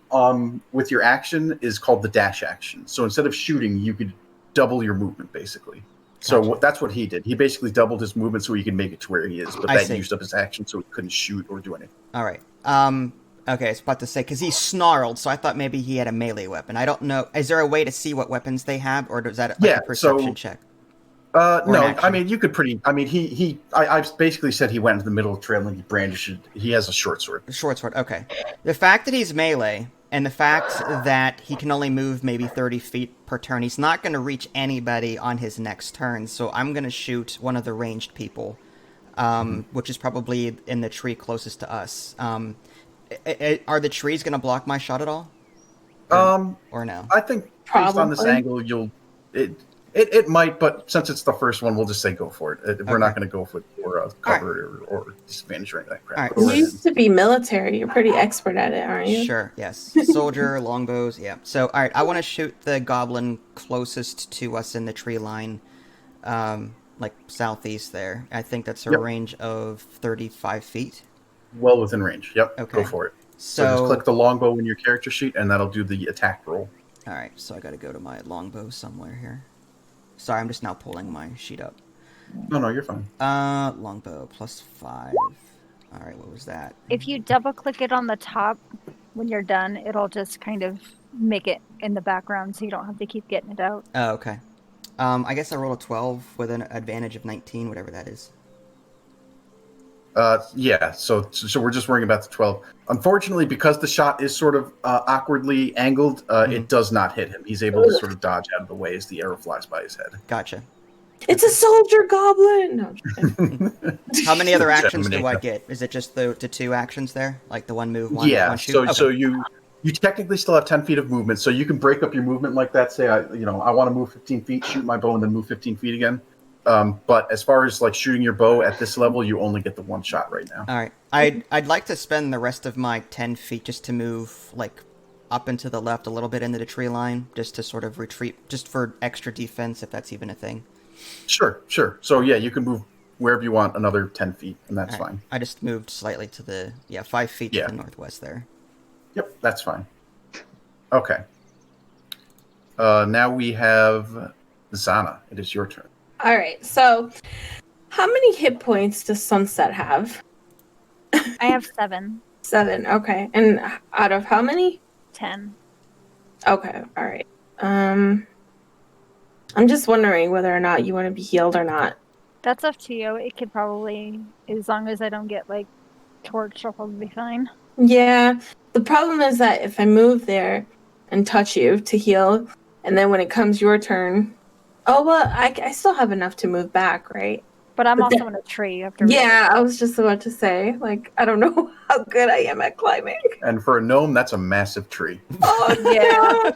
with your action is called the dash action. So instead of shooting, you could double your movement, basically. So that's what he did. He basically doubled his movement so he could make it to where he is, but that used up his action, so he couldn't shoot or do anything. All right. Okay, I was about to say, because he snarled, so I thought maybe he had a melee weapon. I don't know. Is there a way to see what weapons they have, or is that like a perception check? No, I mean, you could I mean, I basically said he went into the middle of the trail and he brandished it. He has a short sword. Short sword, okay. The fact that he's melee, and the fact that he can only move maybe 30 feet per turn, he's not going to reach anybody on his next turn, so I'm going to shoot one of the ranged people, which is probably in the tree closest to us. Are the trees going to block my shot at all? Or no? I think based on this angle, it might, but since it's the first one, we'll just say go for it. We're not going to go for cover or disadvantage or anything like that crap. All right. You used to be military. You're pretty expert at it, aren't you? Sure, yes. Soldier, longbows, yeah. So, all right, I want to shoot the goblin closest to us in the tree line, like southeast there. I think that's a range of 35 feet. Well within range. Yep. Okay. Go for it. So just click the longbow in your character sheet, and that'll do the attack roll. All right, so I got to go to my longbow somewhere here. Sorry, I'm just now pulling my sheet up. No, you're fine. Longbow +5. All right, what was that? If you double click it on the top when you're done, it'll just kind of make it in the background, so you don't have to keep getting it out. Oh, okay. I guess I rolled a 12 with an advantage of 19, whatever that is. Yeah. So we're just worrying about the 12. Unfortunately, because the shot is sort of awkwardly angled, it does not hit him. He's able to sort of dodge out of the way as the arrow flies by his head. Gotcha. It's a soldier goblin. No. How many other actions do I get? Is it just the 2 actions there, like the one move, one shoot? So you technically still have 10 feet of movement, so you can break up your movement like that. Say, I want to move 15 feet, shoot my bow, and then move 15 feet again. But as far as like shooting your bow at this level, you only get the one shot right now. All right. I'd like to spend the rest of my 10 feet just to move like up and to the left a little bit into the tree line, just to sort of retreat, just for extra defense, if that's even a thing. Sure. So yeah, you can move wherever you want another 10 feet, and that's fine. I just moved slightly to the 5 feet to the northwest there. Yep, that's fine. Okay. Now we have Zana. It is your turn. All right, so how many hit points does Sunset have? I have 7. 7, okay. And out of how many? 10. Okay, all right. I'm just wondering whether or not you want to be healed or not. That's up to you. It could probably, as long as I don't get like torched, I'll probably be fine. Yeah, the problem is that if I move there and touch you to heal, and then when it comes your turn... Oh, well, I still have enough to move back, right? But I'm also in a tree. You have to I was just about to say, like, I don't know how good I am at climbing. And for a gnome, that's a massive tree. Oh, yeah.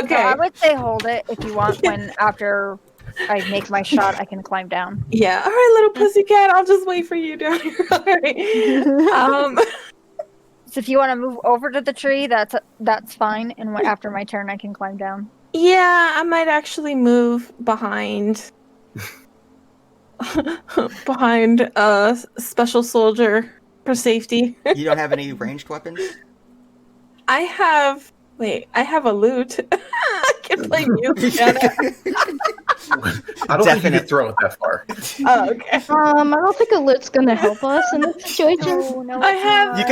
Okay. So I would say hold it if you want when after I make my shot, I can climb down. Yeah. All right, little pussycat. I'll just wait for you down here. All right. So if you want to move over to the tree, that's fine. And after my turn, I can climb down. Yeah, I might actually move behind a special soldier for safety. You don't have any ranged weapons? I have a lute. I can play music on it. I don't think you can throw it that far. Oh, okay. I don't think a lute's gonna help us in this situation. No, I have. You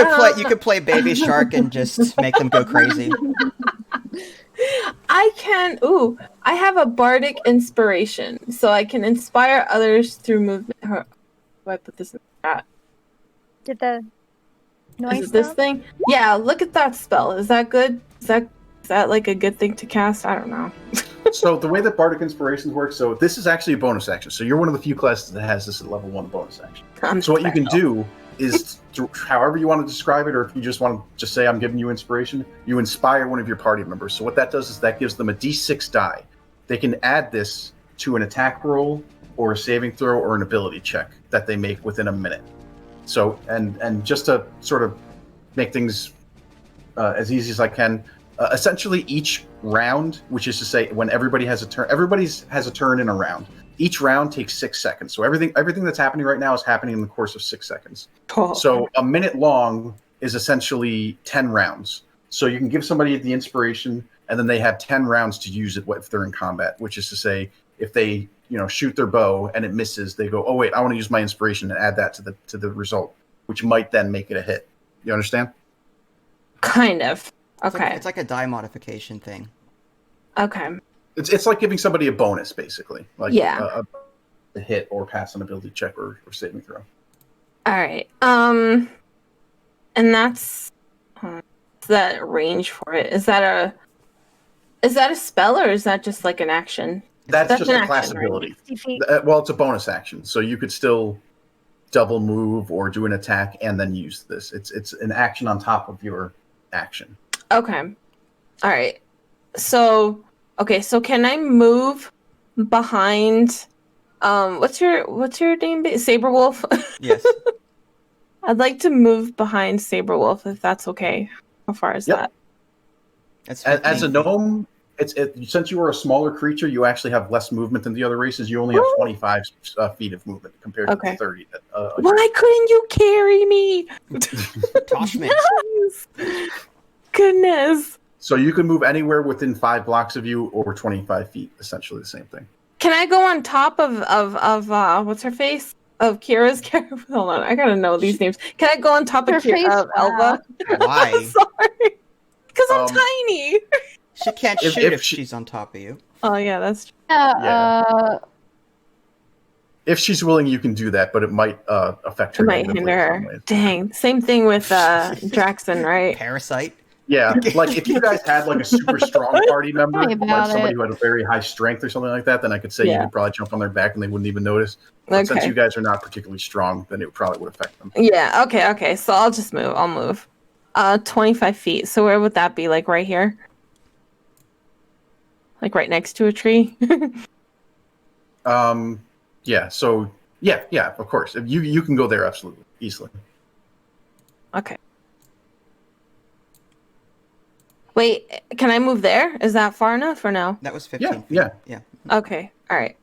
could play Baby Shark and just make them go crazy. I have a bardic inspiration, so I can inspire others through movement. How do I put this in the chat? Did the noise Is it this thing? Yeah, look at that spell. Is that good? Is that like a good thing to cast? I don't know. So the way that bardic inspirations work, so this is actually a bonus action. So you're one of the few classes that has this at level 1 bonus action. So what you can do is however you want to describe it, or if you just want to just say I'm giving you inspiration, you inspire one of your party members. So what that does is that gives them a d6 die. They can add this to an attack roll or a saving throw or an ability check that they make within a minute. So and just to sort of make things as easy as I can, essentially each round, which is to say when everybody has a turn in a round. Each round takes 6 seconds. So everything that's happening right now is happening in the course of 6 seconds. Cool. So a minute long is essentially 10 rounds. So you can give somebody the inspiration, and then they have 10 rounds to use it if they're in combat, which is to say if they shoot their bow and it misses, they go, oh wait, I want to use my inspiration and add that to the result, which might then make it a hit. You understand? Kind of. Okay. It's like a die modification thing. Okay. It's like giving somebody a bonus, basically. Like Yeah. a hit or pass an ability check or saving throw. All right. And that's that range for it. Is that a spell or is that just like an action? That's just an a class action, right? ability. 60 feet. Well, it's a bonus action, so you could still double move or do an attack and then use this. It's an action on top of your action. Okay. All right. So can I move behind what's your name? Saberwolf? Yes. I'd like to move behind Saberwolf if that's okay. How far is that? That's As a 15 feet. gnome, since you are a smaller creature, you actually have less movement than the other races. You only have 25 feet of movement compared to the 30. Why couldn't you carry me? Toss me. Goodness. So you can move anywhere within 5 blocks of you or 25 feet, essentially the same thing. Can I go on top of what's her face? Of Kira's character? Hold on, I gotta know these names. Can I go on top of Elva? Why? Sorry. Because I'm tiny. She can't If- shoot if if she- she's on top of you. Oh yeah, that's true. Yeah. If she's willing, you can do that, but it might affect her. It might negatively hinder in some her. ways. Dang. Same thing with Draxon, right? Parasite. Yeah, like if you guys had like a super strong party member, Sorry like about somebody it. who had a very high strength or something like that, then I could say you Yeah. could probably jump on their back and they wouldn't even notice. But since Okay. you guys are not particularly strong, then it probably would affect them. Yeah, okay. So I'll just move. I'll move. 25 feet. So where would that be? Like right here? Like right next to a tree? Yeah. So yeah, of course. If you can go there absolutely easily. Okay. Wait, can I move there? Is that far enough or no? That was 15 feet. Yeah. Yeah. Okay. All right.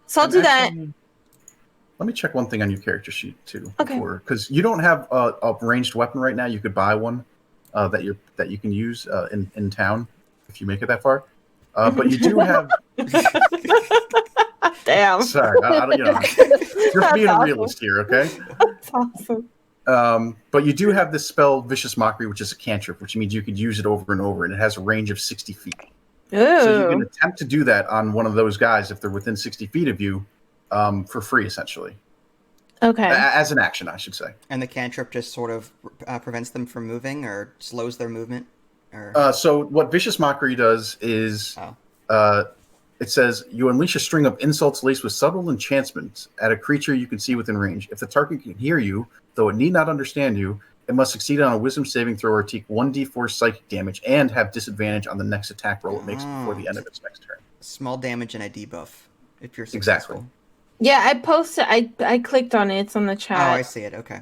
So I'll And do that. actually, let me check one thing on your character sheet too. Okay. Because you don't have a ranged weapon right now. You could buy one that you can use in town if you make it that far. But you do have. Damn. Sorry, you're That's being a awesome. realist here, okay? That's awesome. But you do have this spell, Vicious Mockery, which is a cantrip, which means you could use it over and over, and it has a range of 60 feet. Ooh. So you can attempt to do that on one of those guys if they're within 60 feet of you, for free, essentially. Okay. As an action, I should say. And the cantrip just sort of prevents them from moving or slows their movement? Or... So what Vicious Mockery does is, it says, you unleash a string of insults laced with subtle enchantments at a creature you can see within range. If the target can hear you, though it need not understand you, it must succeed on a wisdom saving throw or take 1d4 psychic damage and have disadvantage on the next attack roll it makes before the end of its next turn. Small damage and a debuff if you're successful. Exactly. Yeah, I posted. I clicked on it. It's on the Oh, chat. I see it. Okay.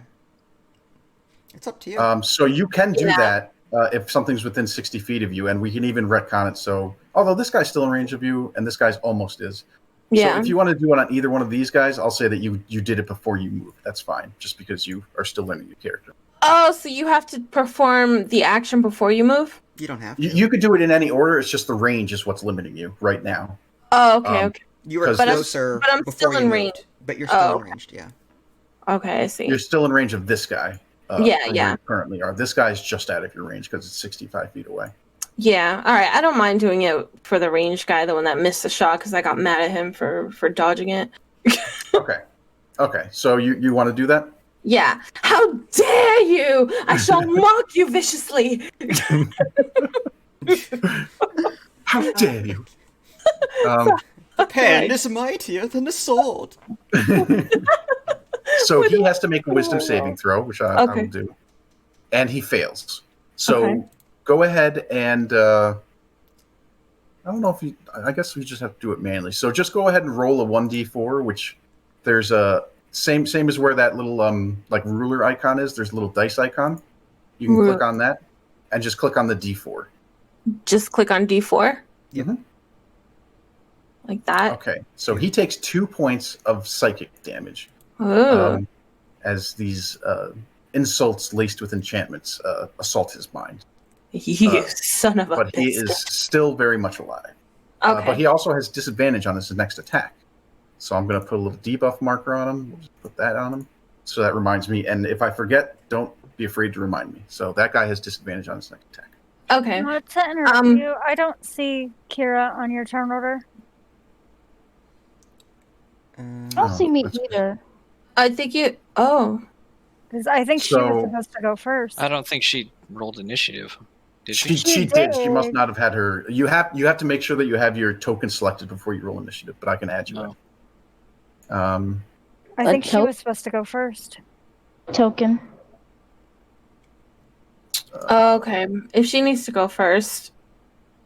It's up to you. So you can do Yeah. that if something's within 60 feet of you, and we can even retcon it. So, although this guy's still in range of you, and this guy's almost is. Yeah. So if you want to do it on either one of these guys, I'll say that you did it before you moved. That's fine, just because you are still learning your character. Oh, so you have to perform the action before you move? You don't have to. You could do it in any order. It's just the range is what's limiting you right now. Oh, okay, Um, okay. You were But I'm- closer but I'm before still you in moved, range. but you're still Oh, in ranged, yeah. Okay, I see. You're still in range of this guy. Yeah, from yeah. where you currently are. This guy's just out of your range because it's 65 feet away. Yeah, all right. I don't mind doing it for the range guy, the one that missed the shot, because I got mad at him for dodging it. Okay. So you want to do that? Yeah. How dare you! I shall mock you viciously. How dare you? The pen is mightier than the sword. So he has to make a wisdom saving throw, which I will Okay. do. And he fails. So Okay. go ahead and I don't know if you. I guess we just have to do it manually. So just go ahead and roll a 1d4, which there's a same as where that little like ruler icon is. There's a little dice icon. You can click on that and just click on the d4. Just click on D4. Mhm. Like that. Okay. So he takes 2 points of psychic damage Oh. as these insults laced with enchantments assault his mind. You son of a But he biscuit. is still very much alive. Okay. But he also has disadvantage on his next attack. So I'm going to put a little debuff marker on him. We'll just put that on him. So that reminds me. And if I forget, don't be afraid to remind me. So that guy has disadvantage on his next attack. Okay. Not to interrupt you, I don't see Kira on your turn order. I don't see me that's- either. I think you. Oh. Because I think she was So- supposed to go first. I don't think she rolled initiative. Did she? She did. She must did. not have had her. You have to make sure that you have your token selected before you roll initiative. But I can add you No. in. I think she was supposed to go first. Token. Okay. If she needs to go first.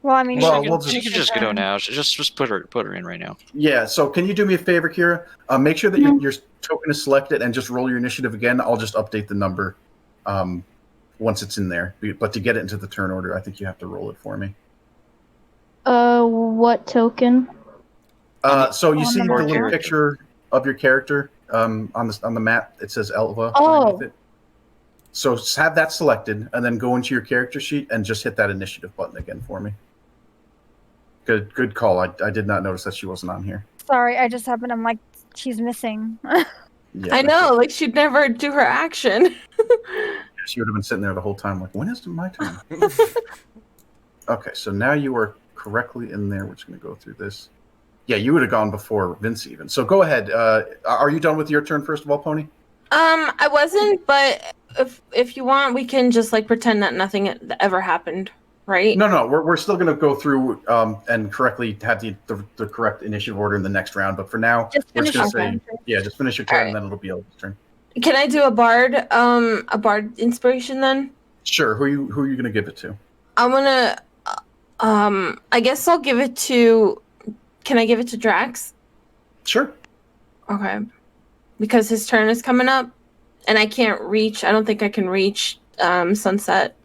Well, I mean, Well, she we'll can, she just- can just go now. Just put her in right now. Yeah. So can you do me a favor, Kira? Make sure that your token is selected and just roll your initiative again. I'll just update the number once it's in there. But to get it into the turn order, I think you have to roll it for me. What token? So you on see the the marker. little picture of your character on the map. It says Elva Oh. underneath it. So have that selected, and then go into your character sheet and just hit that initiative button again for me. Good call. I did not notice that she wasn't on here. sorry, I just happened. I'm like, she's missing. Yeah, I know, like she'd never do her action. She would have been sitting there the whole time, like, when is my turn? Okay, so now you are correctly in there. We're just going to go through this. Yeah, you would have gone before Vince even. So go ahead. Are you done with your turn first of all, Pony? I wasn't, but if you want, we can just like pretend that nothing ever happened, right? No. We're still going to go through and correctly have the correct initiative order in the next round. But for now, Just we're just going finish to your say, turn. yeah, just finish your turn, All and then it'll be Elva's turn. Can I do a bard inspiration then? Sure. Who are you going to give it to? I'm gonna, I guess I'll give it to. Can I give it to Drax? Sure. Okay, because his turn is coming up, and I can't reach. I don't think I can reach Sunset.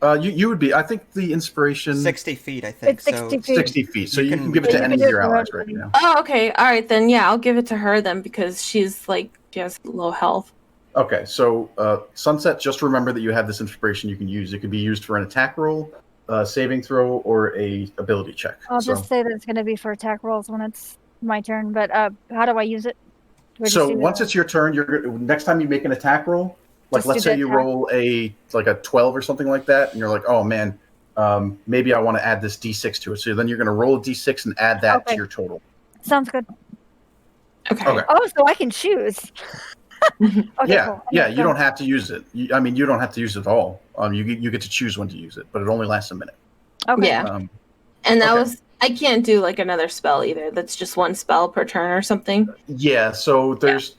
You would be. I think the inspiration 60 feet, I think. It's 60 feet. 60 feet. So You you can- can give it Yeah, to you any can of do your it for allies right everybody. now. Oh, okay. All right, then yeah, I'll give it to her then because she's like she has low health. Okay, so Sunset, just remember that you have this inspiration you can use. It can be used for an attack roll, saving throw, or a ability check. I'll so just say that it's going to be for attack rolls when it's my turn. But how do I use it? Do I just so do once the- it's your turn, next time you make an attack roll, like Just let's do the say you attack. roll a 12 or something like that, and you're like, oh man, maybe I want to add this d6 to it. So then you're going to roll a d6 and add that to Okay. your total. Sounds good. Okay. Okay. Oh, so I can choose. Okay, yeah, cool. yeah. You don't have to use it. You don't have to use it at all. You get to choose when to use it, but it only lasts a minute. Okay. Yeah. And that Okay. was I can't do like another spell either. That's just one spell per turn or something. Yeah, so there's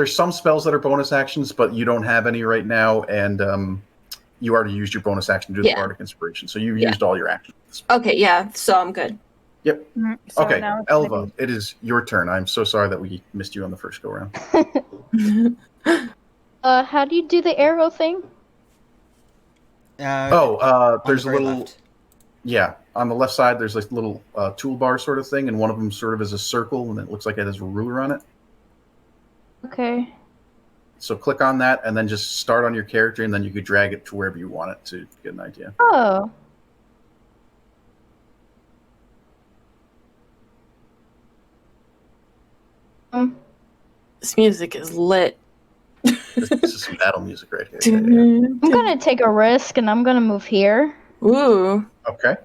some spells that are bonus actions, but you don't have any right now, and you already used your bonus action to do the Yeah. Bardic Inspiration, so you've Yeah. used all your actions. Okay, yeah, so I'm good. Mhm. So Okay, now it's gonna Elva, be- it is your turn. I'm so sorry that we missed you on the first go round. How do you do the arrow thing? There's on the a very little left. yeah on the left side. There's like a little toolbar sort of thing, and one of them sort of is a circle, and it looks like it has a ruler on it. Okay. So click on that, and then just start on your character, and then you could drag it to wherever you want it to get an idea. Oh. This music is lit. This is some battle music right here. Yeah, yeah. I'm gonna take a risk and I'm gonna move here. Ooh. Okay.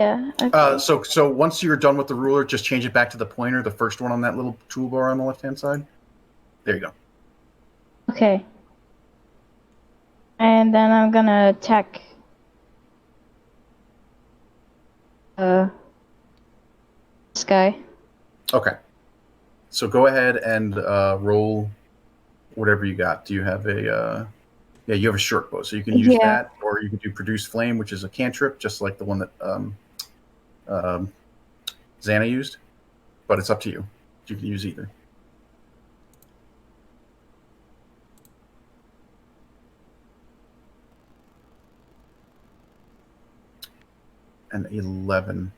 Yeah. Okay. So once you're done with the ruler, just change it back to the pointer, the first one on that little toolbar on the left-hand side. There you go. Okay. And then I'm gonna attack. This guy. Okay. So go ahead and roll whatever you got. Do you have a... yeah, you have a short bow, so you can use that, or you can do Produce Flame, which is a cantrip, just like the one that Xana used. But it's up to you. You can use either. And 11.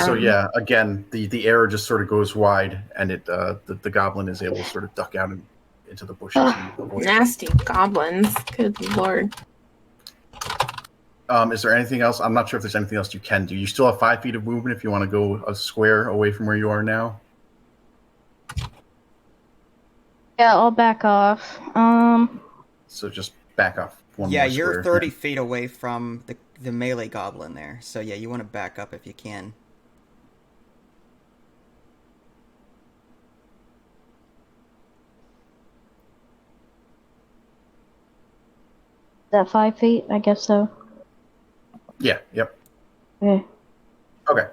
So yeah, again, the arrow just sort of goes wide, and it the goblin is able to sort of duck out into the bushes. And avoid Nasty goblins. Good lord. Is there anything else? I'm not sure if there's anything else you can do. You still have 5 feet of movement if you want to go a square away from where you are now. Yeah, I'll back off. So just back off one Yeah, more you're square. 30 feet away from the melee goblin there. So yeah, you want to back up if you can. Is that 5 feet? I guess so. Yeah, yep. Okay. Okay.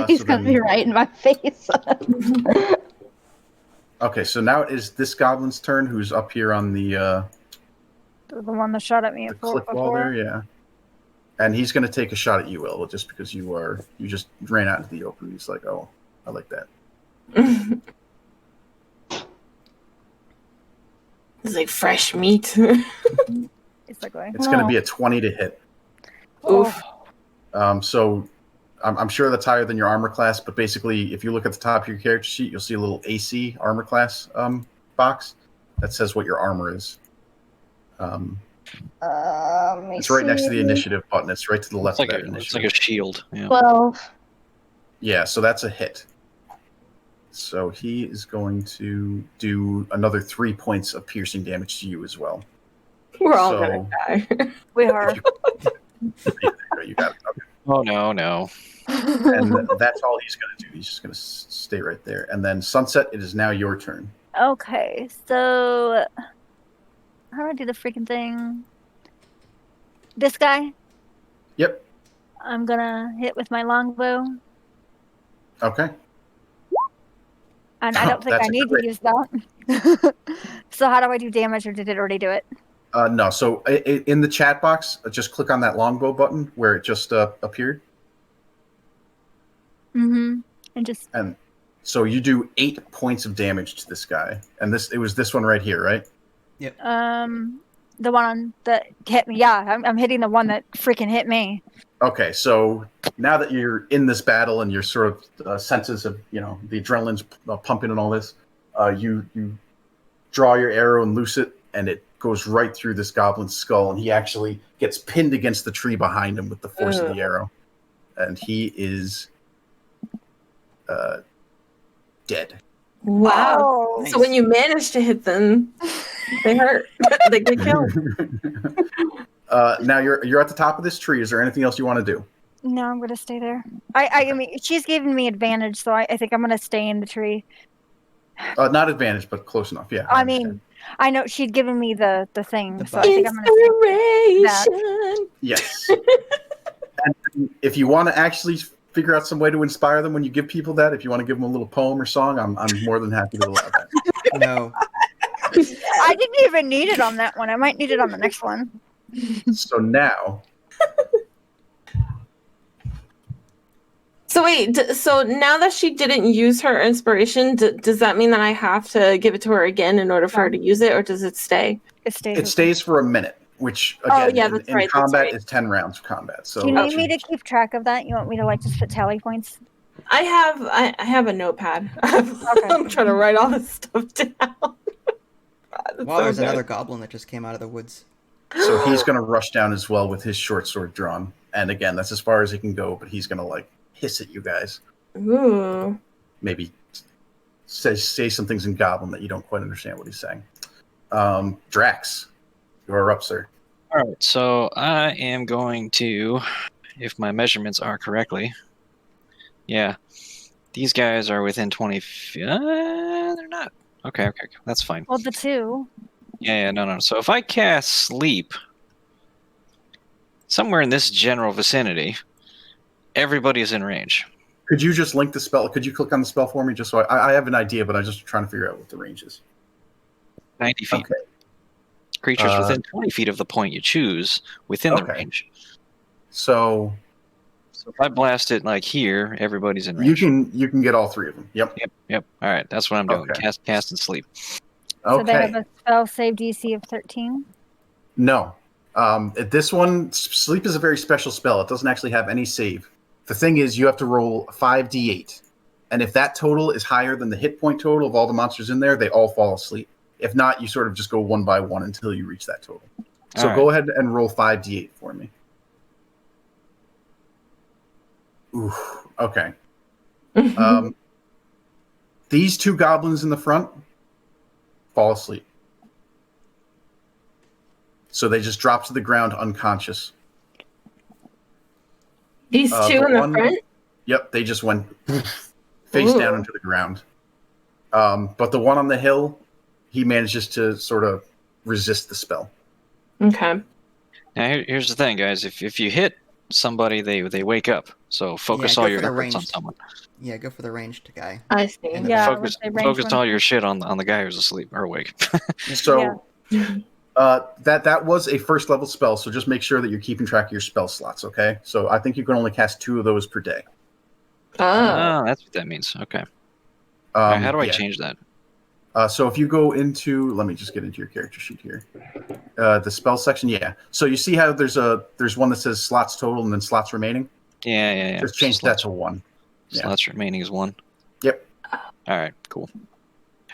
He's so gonna then- be right in my face. Okay, so now it is this goblin's turn, who's up here on the one that shot at me cliff wall there, yeah. And he's going to take a shot at you, Will, just because you just ran out into the open. He's like, oh, I like that. It's like fresh meat. It's like going. It's going to be a 20 to hit. Oof. So I'm sure that's higher than your armor class, but basically, if you look at the top of your character sheet, you'll see a little AC armor class box that says what your armor is. It's right next to the initiative button. It's right to the left of that initiative. It's like a shield. Yeah. 12. Yeah, so that's a hit. So he is going to do another 3 points of piercing damage to you as well. We're all gonna die. We are. You got it. Okay. Oh no. And that's all he's going to do. He's just going to stay right there. And then Sunset, it is now your turn. Okay, so how do I do the freaking thing? This guy? Yep. I'm gonna hit with my longbow. Okay. And I don't think I That's a need crit. to use that. So how do I do damage, or did it already do it? No, so in the chat box, just click on that longbow button where it just appeared. Mm-hmm. And so you do 8 points of damage to this guy. And it was this one right here, right? the one that hit me. Yeah, I'm hitting the one that freaking hit me. Okay, so now that you're in this battle and your sort of senses of, the adrenaline's pumping and all this, you draw your arrow and loose it, and it goes right through this goblin's skull, and he actually gets pinned against the tree behind him with the force of the arrow. And he is dead. Wow. Oh, Nice. So when you manage to hit them, they hurt. They get killed. Now you're at the top of this tree. Is there anything else you want to do? no, I'm gonna stay there. I mean, she's giving me advantage, so I think I'm gonna stay in the tree. Not advantage, but close enough. Yeah. I mean, I know she'd given me the thing, so I think I'm gonna stay. Inspiration. yes. And if you want to actually figure out some way to inspire them when you give people that, if you want to give them a little poem or song, I'm more than happy to allow that. No. I didn't even need it on that one. I might need it on the next one. So now, So wait, so now that she didn't use her inspiration, does that mean that I have to give it to her again in order for her to use it, or does it stay? It stays. it stays for a minute, which Oh, again yeah, in that's right, that's combat right. is 10 rounds of combat. So Do you need me to keep track of that? You want me to just put tally points? I have a notepad. I'm trying to write all this stuff down. Wow, there's another goblin that just came out of the woods. So he's going to rush down as well with his short sword drawn. And again, that's as far as he can go, but he's going to hiss at you guys. Ooh. Maybe say some things in Goblin that you don't quite understand what he's saying. Drax, you're up, sir. All right, so I am going to, if my measurements are correctly, yeah, these guys are within 20 feet. They're not. Okay, that's fine. Well, the two. Yeah, no. So if I cast Sleep somewhere in this general vicinity, everybody is in range. Could you just link the spell? Could you click on the spell for me, just so I have an idea, but I'm just trying to figure out what the range is. 90 feet. Okay. Creatures within 20 feet of the point you choose within the range. So if I blast it like here, everybody's in range. you can get all three of them. Yep. Yep. All right, that's what I'm doing. Okay. Cast and sleep. Okay. So they have a spell save DC of 13. No. This one, sleep is a very special spell. It doesn't actually have any save. The thing is, you have to roll 5d8. And if that total is higher than the hit point total of all the monsters in there, they all fall asleep. If not, you sort of just go one by one until you reach that total. So go ahead and roll 5d8 for me. Ooh, okay. These two goblins in the front fall asleep. So they just drop to the ground unconscious. These two in the front? Yep, they just went face down into the ground. But the one on the hill, he manages to sort of resist the spell. Okay. Now here's the thing, guys. If you hit somebody, they wake up. So focus all your efforts on someone. Yeah, go for the ranged guy. I see. Yeah, focus all your shit on the guy who's asleep or awake. So that was a first level spell. So just make sure that you're keeping track of your spell slots. Okay. So I think you can only cast 2 of those per day. Oh, that's what that means. Okay. How do I change that? So if you go into, let me just get into your character sheet here. The spell section, yeah. So you see how there's one that says slots total and then slots remaining? Yeah. Just change that to 1. Slots remaining is 1. Yep. All right, cool.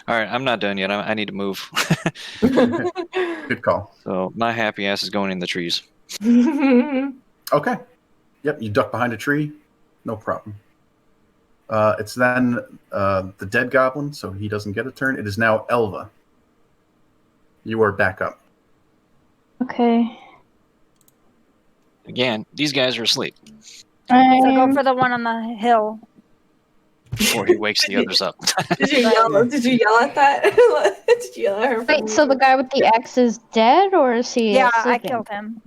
All right, I'm not done yet. I need to move. Good call. So my happy ass is going in the trees. Okay. Yep, you duck behind a tree. No problem. It's then the dead goblin, so he doesn't get a turn. It is now Elva. You are back up. Okay. Again, these guys are asleep. So go for the one on the hill. Before he wakes the others up. Did you yell at that? Did you yell at her? Wait, so the guy with the axe is dead, or is he? Yeah, I sleeping? killed him.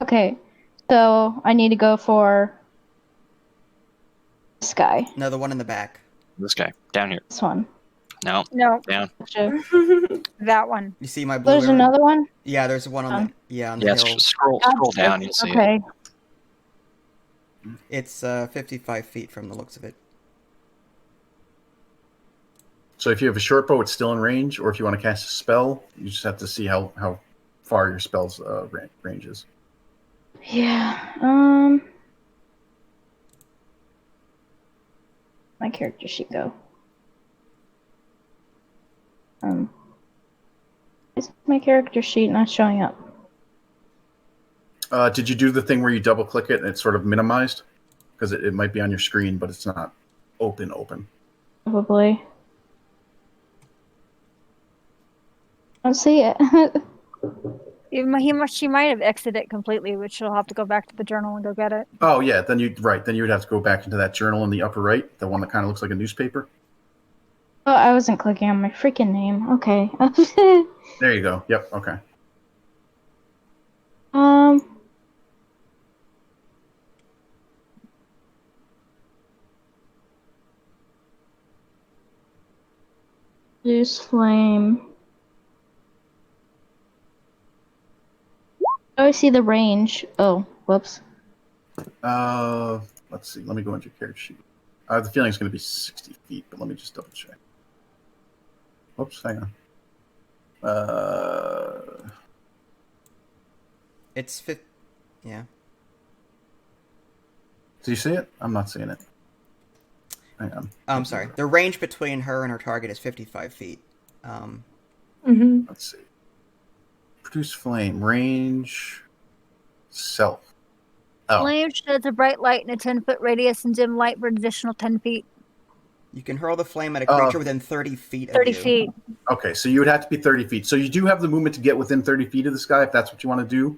Okay, so I need to go for this guy. No, the one in the back. This guy down here. This one. No. Down. Gotcha. That one. You see my blue? There's another one. Yeah, there's one on the on the hill. Scroll down. You'll see it. Okay. It's 55 feet from the looks of it. So if you have a short bow, it's still in range, or if you want to cast a spell, you just have to see how far your spell's range is. Yeah. My character sheet go. Is my character sheet not showing up? Did you do the thing where you double click it and it's sort of minimized? Because it might be on your screen, but it's not open. Probably. I don't see it. She might have exited it completely, which she'll have to go back to the journal and go get it. Oh yeah, then you would have to go back into that journal in the upper right, the one that kind of looks like a newspaper. Oh, I wasn't clicking on my freaking name. Okay. There you go. Yep. Okay. Use flame. Oh, I see the range. Oh, whoops. Let's see. Let me go into your character sheet. I have the feeling it's going to be 60 feet, but let me just double check. Oops, hang on. It's yeah. Do you see it? I'm not seeing it. Hang on. I'm sorry. The range between her and her target is 55 feet. Let's see. Produce flame. Range. Self. Oh. Flame sheds a bright light in a 10-foot radius and dim light for an additional 10 feet. You can hurl the flame at a creature within 30 feet of 30 you. feet. Okay, so you would have to be 30 feet. So you do have the movement to get within 30 feet of this guy, if that's what you want to do.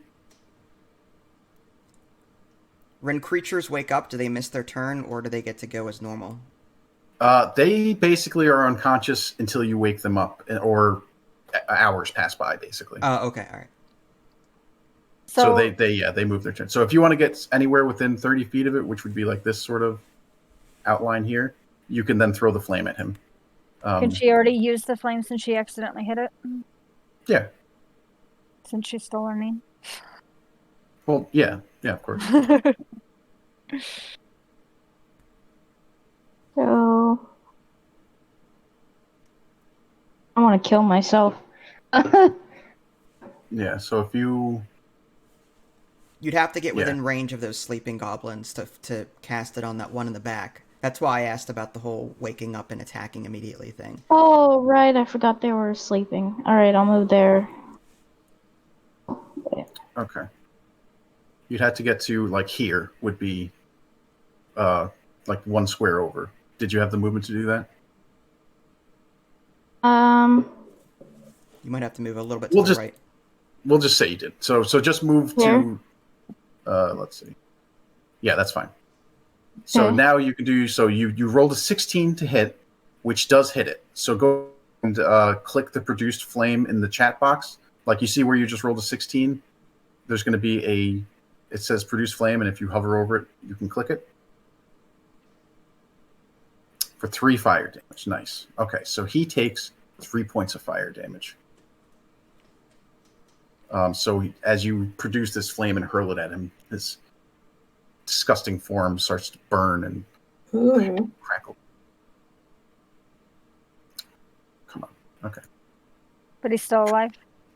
When creatures wake up, do they miss their turn, or do they get to go as normal? They basically are unconscious until you wake them up, or hours pass by, basically. Oh, okay, all right. So they move their turn. So if you want to get anywhere within 30 feet of it, which would be like this sort of outline here, you can then throw the flame at him. Can she already use the flame since she accidentally hit it? Yeah. Since she's still learning. Well, yeah, of course. So I want to kill myself. Yeah. So if you'd have to get within range of those sleeping goblins to cast it on that one in the back. That's why I asked about the whole waking up and attacking immediately thing. Oh, right. I forgot they were sleeping. All right, I'll move there. Okay. You'd have to get to, like, here would be, like, 1 square over. Did you have the movement to do that? You might have to move a little bit to the right. We'll just say you did. So just move to, let's see. Yeah, that's fine. So now you can do, so you rolled a 16 to hit, which does hit it. So go and click the produced flame in the chat box. Like, you see where you just rolled a 16? There's going to be it says produce flame, and if you hover over it, you can click it. For 3 fire damage. Nice. Okay, so he takes 3 points of fire damage. So as you produce this flame and hurl it at him, his disgusting form starts to burn and crackle. Come on. Okay. But he's still alive?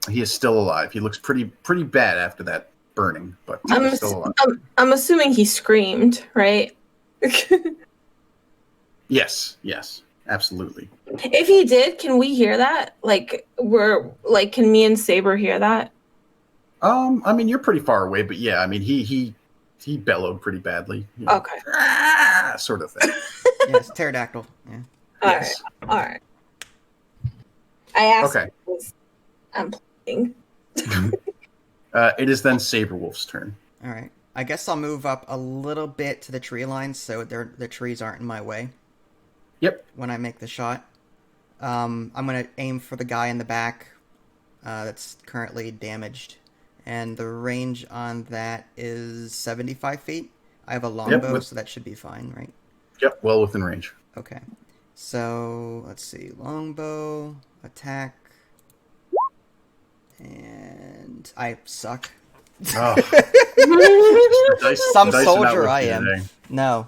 He is still alive. He looks pretty bad after that burning, but he's still alive. I'm assuming he screamed, right? Yes, absolutely. If he did, can we hear that? Can me and Saber hear that? I mean, you're pretty far away, but yeah, I mean, he bellowed pretty badly. Okay. Sort of thing. Yes, pterodactyl. Yeah. All right. I asked. Okay. I'm playing. It is then Saberwolf's turn. All right. I guess I'll move up a little bit to the tree line so the trees aren't in my way. Yep. When I make the shot. I'm going to aim for the guy in the back that's currently damaged. And the range on that is 75 feet. I have a longbow, so that should be fine, right? Yep, well within range. Okay. So, let's see. Longbow, attack. And I suck. Oh. Some soldier I am. Today. No.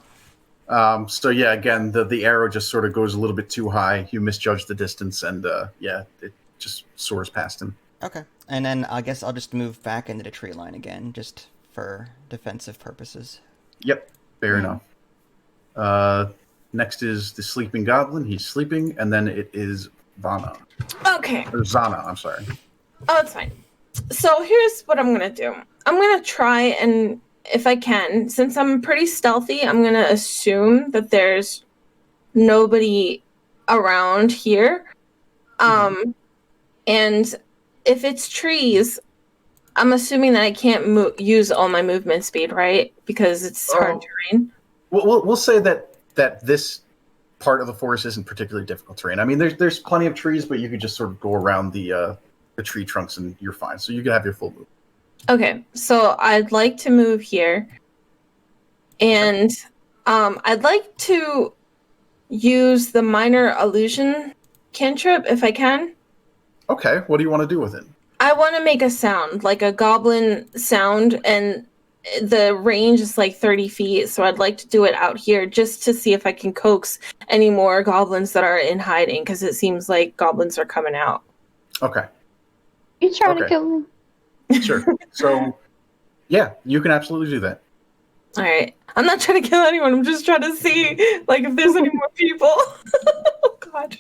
So yeah, again, the arrow just sort of goes a little bit too high. You misjudge the distance, and it just soars past him. Okay. And then I guess I'll just move back into the tree line again, just for defensive purposes. Yep, fair enough. Next is the sleeping goblin. He's sleeping, and then it is Vana. Okay. Or Zana, I'm sorry. Oh, it's fine. So here's what I'm going to do. I'm going to try and, if I can, since I'm pretty stealthy, I'm going to assume that there's nobody around here. And if it's trees, I'm assuming that I can't use all my movement speed, right? Because it's hard terrain. We'll say that this part of the forest isn't particularly difficult terrain. I mean, there's plenty of trees, but you could just sort of go around the tree trunks and you're fine. So you can have your full move. Okay, so I'd like to move here. And I'd like to use the minor illusion cantrip if I can. Okay, what do you want to do with it? I want to make a sound, like a goblin sound, and the range is like 30 feet, so I'd like to do it out here just to see if I can coax any more goblins that are in hiding, because it seems like goblins are coming out. Okay. You trying to kill me? Sure. So, yeah, you can absolutely do that. All right. I'm not trying to kill anyone. I'm just trying to see, like, if there's any more people. Oh, God.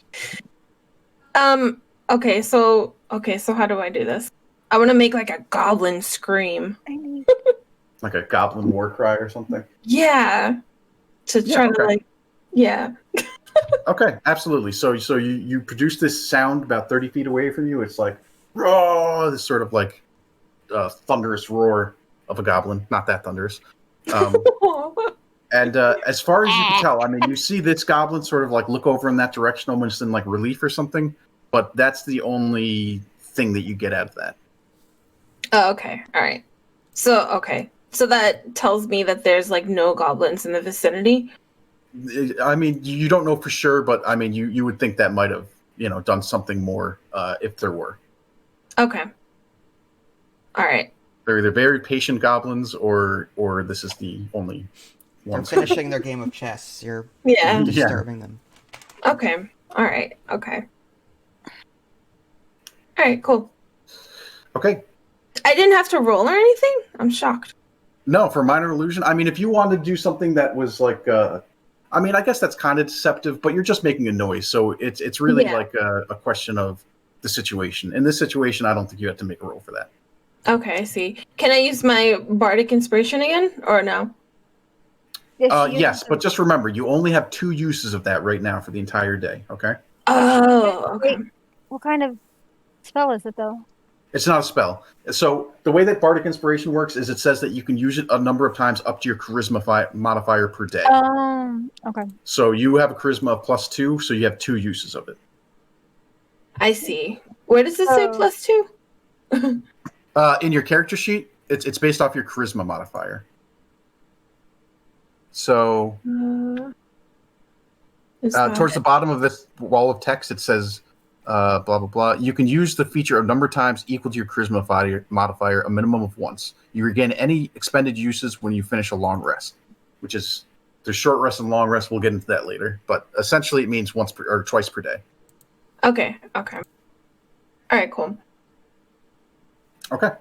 Okay, so how do I do this? I want to make, like, a goblin scream. Like a goblin war cry or something? Yeah. To try to, like, yeah. Okay, absolutely. So you produce this sound about 30 feet away from you. It's like, roar, this sort of, like, thunderous roar of a goblin. Not that thunderous. And as far as you can tell, I mean, you see this goblin sort of, like, look over in that direction almost in, like, relief or something. But that's the only thing that you get out of that. Oh, okay. All right. So that tells me that there's, like, no goblins in the vicinity? I mean, you don't know for sure, but I mean, you would think that might have, done something more if there were. Okay. All right. They're either very patient goblins, or this is the only They're one. finishing their game of chess. You're Yeah. disturbing them. Okay. All right. Okay. All right. Cool. Okay. I didn't have to roll or anything. I'm shocked. No, for minor illusion. I mean, if you wanted to do something that was like, I mean, I guess that's kind of deceptive, but you're just making a noise, so it's really like a question of the situation. In this situation, I don't think you have to make a roll for that. Okay, I see. Can I use my bardic inspiration again, or no? Yes, but just remember, you only have 2 uses of that right now for the entire day. Okay. Oh, okay. Wait, what kind of spell is it though? It's not a spell. So the way that bardic inspiration works is it says that you can use it a number of times up to your charisma modifier per day. Okay. So you have a charisma of +2, so you have 2 uses of it. I see. Where does it say +2? In your character sheet, it's based off your charisma modifier. So towards the bottom of this wall of text, it says blah, blah, blah. You can use the feature a number of times equal to your charisma modifier a minimum of once. You regain any expended uses when you finish a long rest, which is there's short rest and long rest. We'll get into that later. But essentially it means twice per day. Okay. All right, cool. Okay.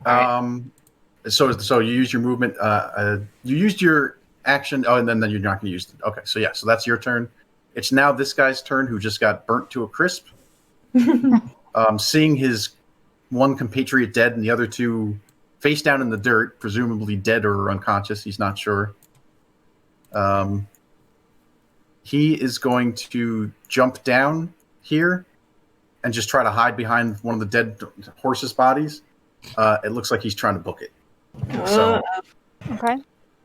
All right. So you use your movement. You used your action. Oh, and then you're not going to use it. Okay, so so that's your turn. It's now this guy's turn who just got burnt to a crisp. Seeing his one compatriot dead and the other 2 face down in the dirt, presumably dead or unconscious. He's not sure. He is going to jump down here and just try to hide behind one of the dead horse's bodies. It looks like he's trying to book it. So Okay.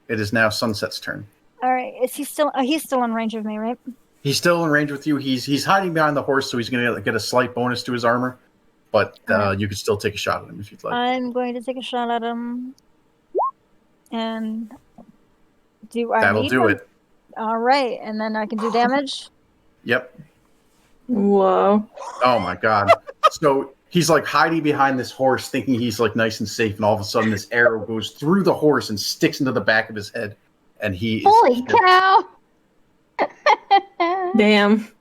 it is now Sunset's turn. All right. Is he still? He's still in range of me, right? He's still in range with you. He's hiding behind the horse, so he's going to get a slight bonus to his armor. But you could still take a shot at him if you'd like. I'm going to take a shot at him. And do I? That'll need do him? it. All right, and then I can do damage. Yep. Whoa. Oh my god. So he's like hiding behind this horse, thinking he's like nice and safe, and all of a sudden this arrow goes through the horse and sticks into the back of his head, and he is Holy cow! Damn.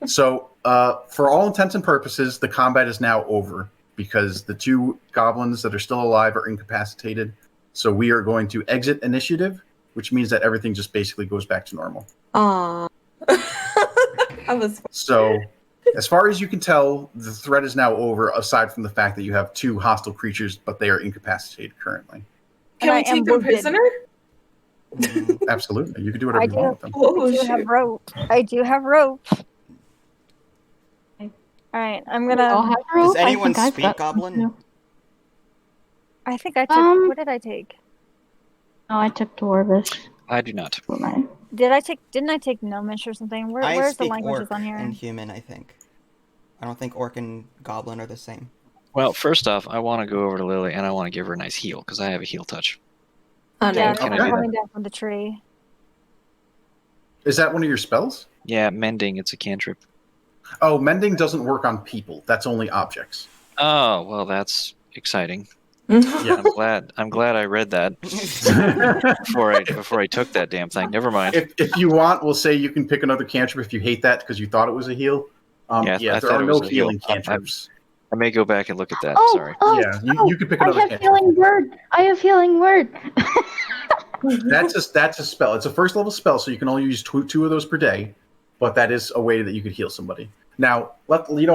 So, for all intents and purposes, the combat is now over because the 2 goblins that are still alive are incapacitated. So we are going to exit initiative, which means that everything just basically goes back to normal. Aw. So, as far as you can tell, the threat is now over, aside from the fact that you have 2 hostile creatures, but they are incapacitated currently. Can we take them prisoner? Absolutely. You can do whatever you want with them. Oh, I do have rope. I do have rope. All right, I'm gonna. Does anyone speak Goblin? I think I took. What did I take? No, I took Dwarvish. I do not. Didn't I take Gnomish or something? Where's the languages Orc on here? and Human, I think. I don't think Orc and Goblin are the same. Well, first off, I want to go over to Lily and I want to give her a nice heal because I have a heal touch. Oh, Yeah, nice. Can I they're do coming down from the tree. Is that one of your spells? Yeah, mending. It's a cantrip. Oh, mending doesn't work on people. That's only objects. Oh, well, that's exciting. Yeah. I'm glad I read that before I took that damn thing. Never mind. If you want, we'll say you can pick another cantrip if you hate that because you thought it was a heal. I there thought are it no was a heal. healing cantrips. I may go back and look at that. Oh, Sorry. Yeah, you could pick another I have cantrip. healing word. I have healing word. That's a spell. It's a first level spell, so you can only use two of those per day. But that is a way that you could heal somebody. Now, we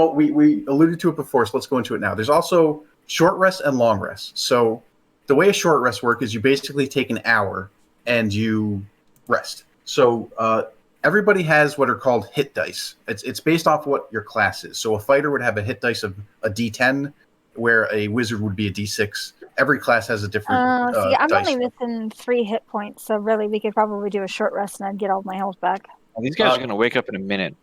alluded to it before, so let's go into it now. There's also short rest and long rest. So the way a short rest works is you basically take an hour and you rest. So everybody has what are called hit dice. It's based off what your class is. So a fighter would have a hit dice of a D10, where a wizard would be a D6. Every class has a different I'm dice. only missing 3 hit points, so really we could probably do a short rest and I'd get all my health back. Well, these guys are going to wake up in a minute.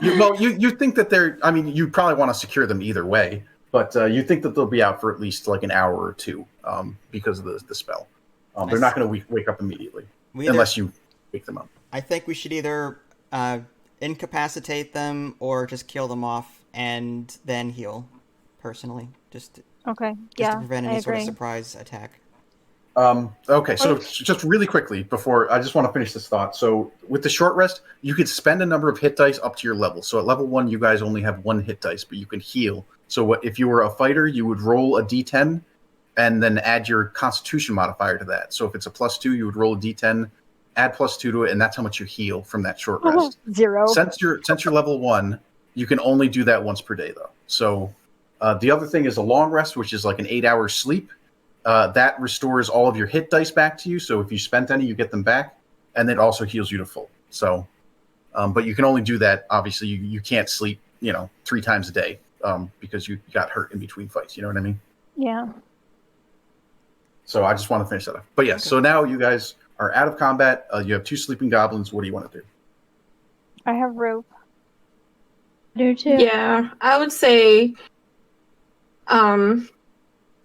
You think that they're... I mean, you probably want to secure them either way, but you think that they'll be out for at least like an hour or two because of the spell. They're not going to wake up immediately unless you wake them up. I think we should either incapacitate them or just kill them off and then heal. Personally, just to prevent any sort of surprise attack. Okay, so just really quickly before I just want to finish this thought. So with the short rest, you could spend a number of hit dice up to your level. So at level 1, you guys only have 1 hit dice, but you can heal. So if you were a fighter, you would roll a d10 and then add your Constitution modifier to that. So if it's a +2, you would roll a d10, add +2 to it, and that's how much you heal from that short rest. 0. Since you're level 1, you can only do that once per day, though. So the other thing is a long rest, which is like an 8-hour sleep. That restores all of your hit dice back to you. So if you spent any, you get them back, and it also heals you to full. So, but you can only do that. Obviously, you can't sleep, 3 times a day because you got hurt in between fights. You know what I mean? Yeah. So I just want to finish that up. But yes, so now you guys are out of combat. You have 2 sleeping goblins. What do you want to do? I have rope. Do too. Yeah, I would say,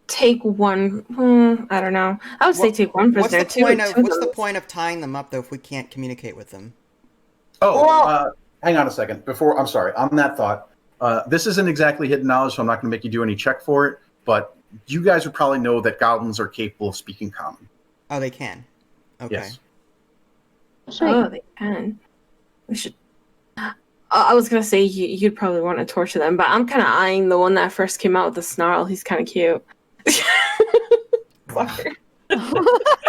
take one. I don't know. I would say take one prisoner. What's the point of tying them up though if we can't communicate with them? Hang on a second. I'm sorry. On that thought, this isn't exactly hidden knowledge, so I'm not going to make you do any check for it. But you guys would probably know that goblins are capable of speaking common. Oh, they can. Okay. Yes. Oh, they can. We should. I was gonna say you'd probably want to torture them, but I'm kind of eyeing the one that first came out with the snarl. He's kind of cute.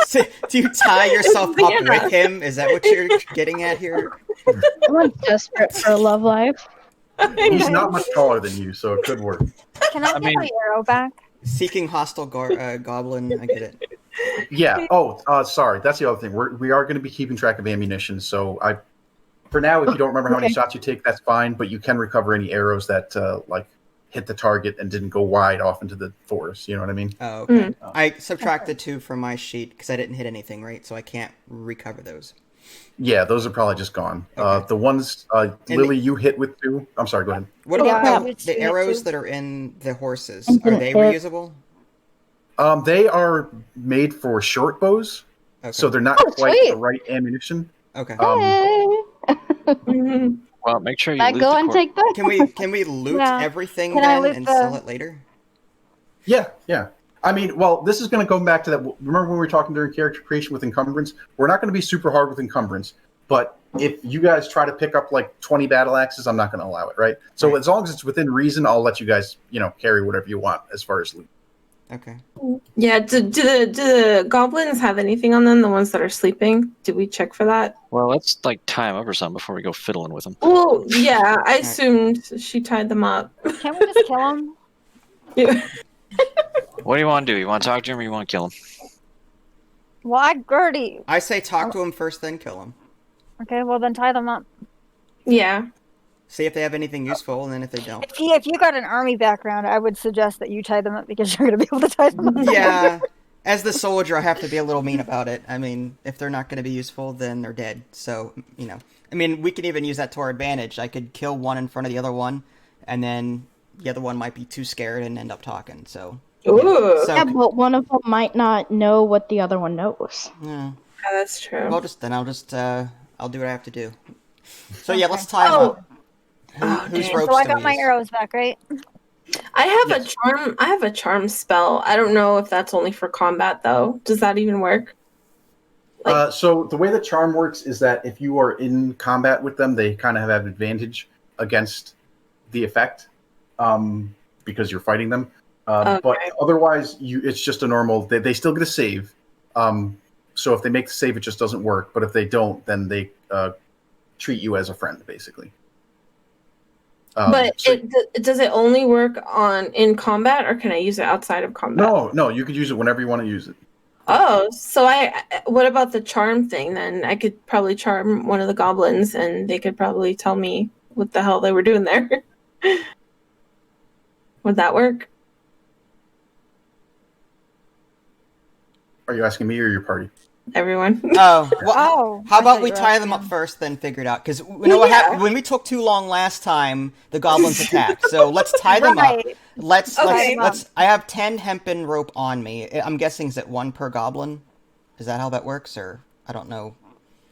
So, do you tie yourself up with him? Is that what you're getting at here? I'm desperate for a love life. He's not much taller than you, so it could work. Can I get my arrow back? Seeking hostile goblin. I get it. Yeah. Sorry. That's the other thing. We are going to be keeping track of ammunition. So for now, if you don't remember how many shots you take, that's fine. But you can recover any arrows that hit the target and didn't go wide off into the forest. You know what I mean? Oh, okay. I subtracted 2 from my sheet because I didn't hit anything, right? So I can't recover those. Yeah, those are probably just gone. Okay. The ones Lily, you hit with 2. I'm sorry. Go ahead. What about the arrows that are in the horses? Are they reusable? They are made for short bows, so they're not quite the right ammunition. Okay. Well, make sure you I loot go the and take that. Can we loot everything Can I then loot and the- sell it later? Yeah. I mean, well, this is going to go back to that. Remember when we were talking during character creation with encumbrance? We're not going to be super hard with encumbrance, but if you guys try to pick up like 20 battle axes, I'm not going to allow it, right? So as long as it's within reason, I'll let you guys, carry whatever you want as far as loot. Okay. Yeah. Do the goblins have anything on them? The ones that are sleeping? Did we check for that? Well, let's time up or something before we go fiddling with them. Well, yeah. I assumed she tied them up. Can we just kill him? Yeah. What do you want to do? You want to talk to him or you want to kill him? Well, I already. I say talk to him first, then kill him. Okay, well then tie them up. Yeah. See if they have anything useful, and then if they don't. If you got an army background, I would suggest that you tie them up because you're going to be able to tie them up. Yeah. As the soldier, I have to be a little mean about it. I mean, if they're not going to be useful, then they're dead. So, I mean, we can even use that to our advantage. I could kill one in front of the other one, and then the other one might be too scared and end up talking. So, Ooh. So, Yeah, but one of them might not know what the other one knows. yeah. Yeah, that's true. Well, I'll do what I have to do. So yeah, let's tie them up. Whose ropes So I do got we my use? arrows back, right? I have a charm spell. I don't know if that's only for combat though. Does that even work? So the way the charm works is that if you are in combat with them, they kind of have an advantage against the effect because you're fighting them. Okay. But otherwise, it's just a normal. They still get a save. So if they make the save, it just doesn't work. But if they don't, then they treat you as a friend, basically. But does it only work in combat, or can I use it outside of combat? No, you could use it whenever you want to use it. Oh, so what about the charm thing then? I could probably charm one of the goblins, and they could probably tell me what the hell they were doing there. Would that work? Are you asking me or your party? Everyone. Oh, well, how I about thought we you were tie them up asking. first, then figure it out? Because you know what happened when we took too long last time, the goblins attacked. So let's tie them up. Right. Let's Okay. I have 10 hempen rope on me. I'm guessing is it 1 per goblin? Is that how that works, or I don't know?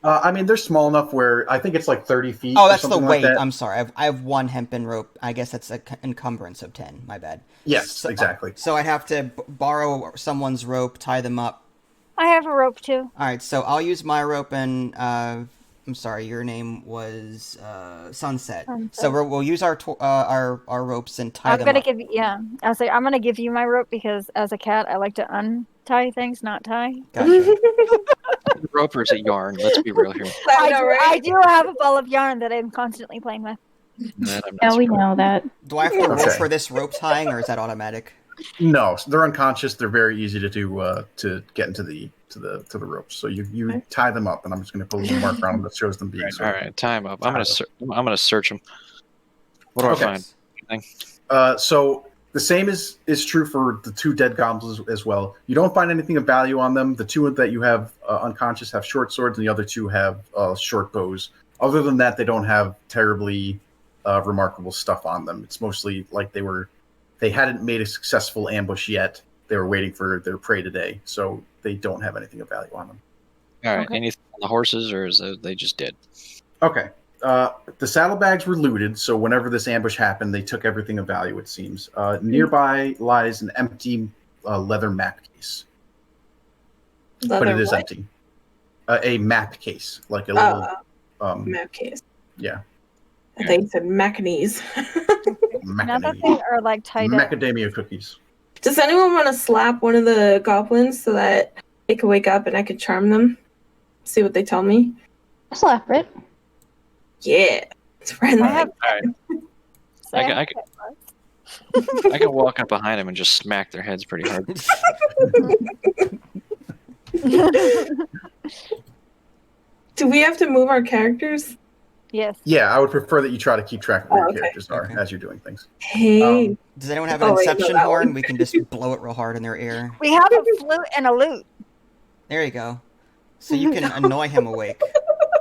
I mean, they're small enough where I think it's like 30 feet. Oh, or that's the something weight. Like that. I'm sorry. I have one hempen rope. I guess that's an encumbrance of 10. My bad. Yes, exactly. So I have to borrow someone's rope, tie them up. I have a rope too. All right, so I'll use my rope, and I'm sorry, your name was Sunset. So we'll use our ropes and tie them up. I'm gonna give you my rope because as a cat, I like to untie things, not tie. Gotcha. Roper's a yarn. Let's be real here. I do have a ball of yarn that I'm constantly playing with. That I'm not Yeah, we surprised. know that. Do I have to roll for this rope tying, or is that automatic? No, they're unconscious. They're very easy to do to get into the ropes. So you tie them up, and I'm just going to put a little marker on them that shows them being. All right, time up. I'm gonna search them. What do I find? Anything? So the same is true for the 2 dead goblins as well. You don't find anything of value on them. The 2 that you have unconscious have short swords, and the other 2 have short bows. Other than that, they don't have terribly remarkable stuff on them. It's mostly like they hadn't made a successful ambush yet. They were waiting for their prey today, so they don't have anything of value on them. All right, anything on the horses, or is they just dead? Okay. The saddlebags were looted, so whenever this ambush happened, they took everything of value, it seems. Nearby lies an empty leather map case. But it is empty. A map case, like a little... map case. Yeah. I think you said macanese. Now that they are like tied up. Macadamia cookies. Does anyone want to slap one of the goblins so that they could wake up and I could charm them? See what they tell me? Slap it. Yeah. It's friendly. All right. I can walk up behind them and just smack their heads pretty hard. Do we have to move our characters? Yes. Yeah, I would prefer that you try to keep track of where your okay. characters are as you're doing things. Hey. Does anyone have an inception horn? We can just blow it real hard in their ear. We have a flute and a lute. There you go. So you can annoy him awake.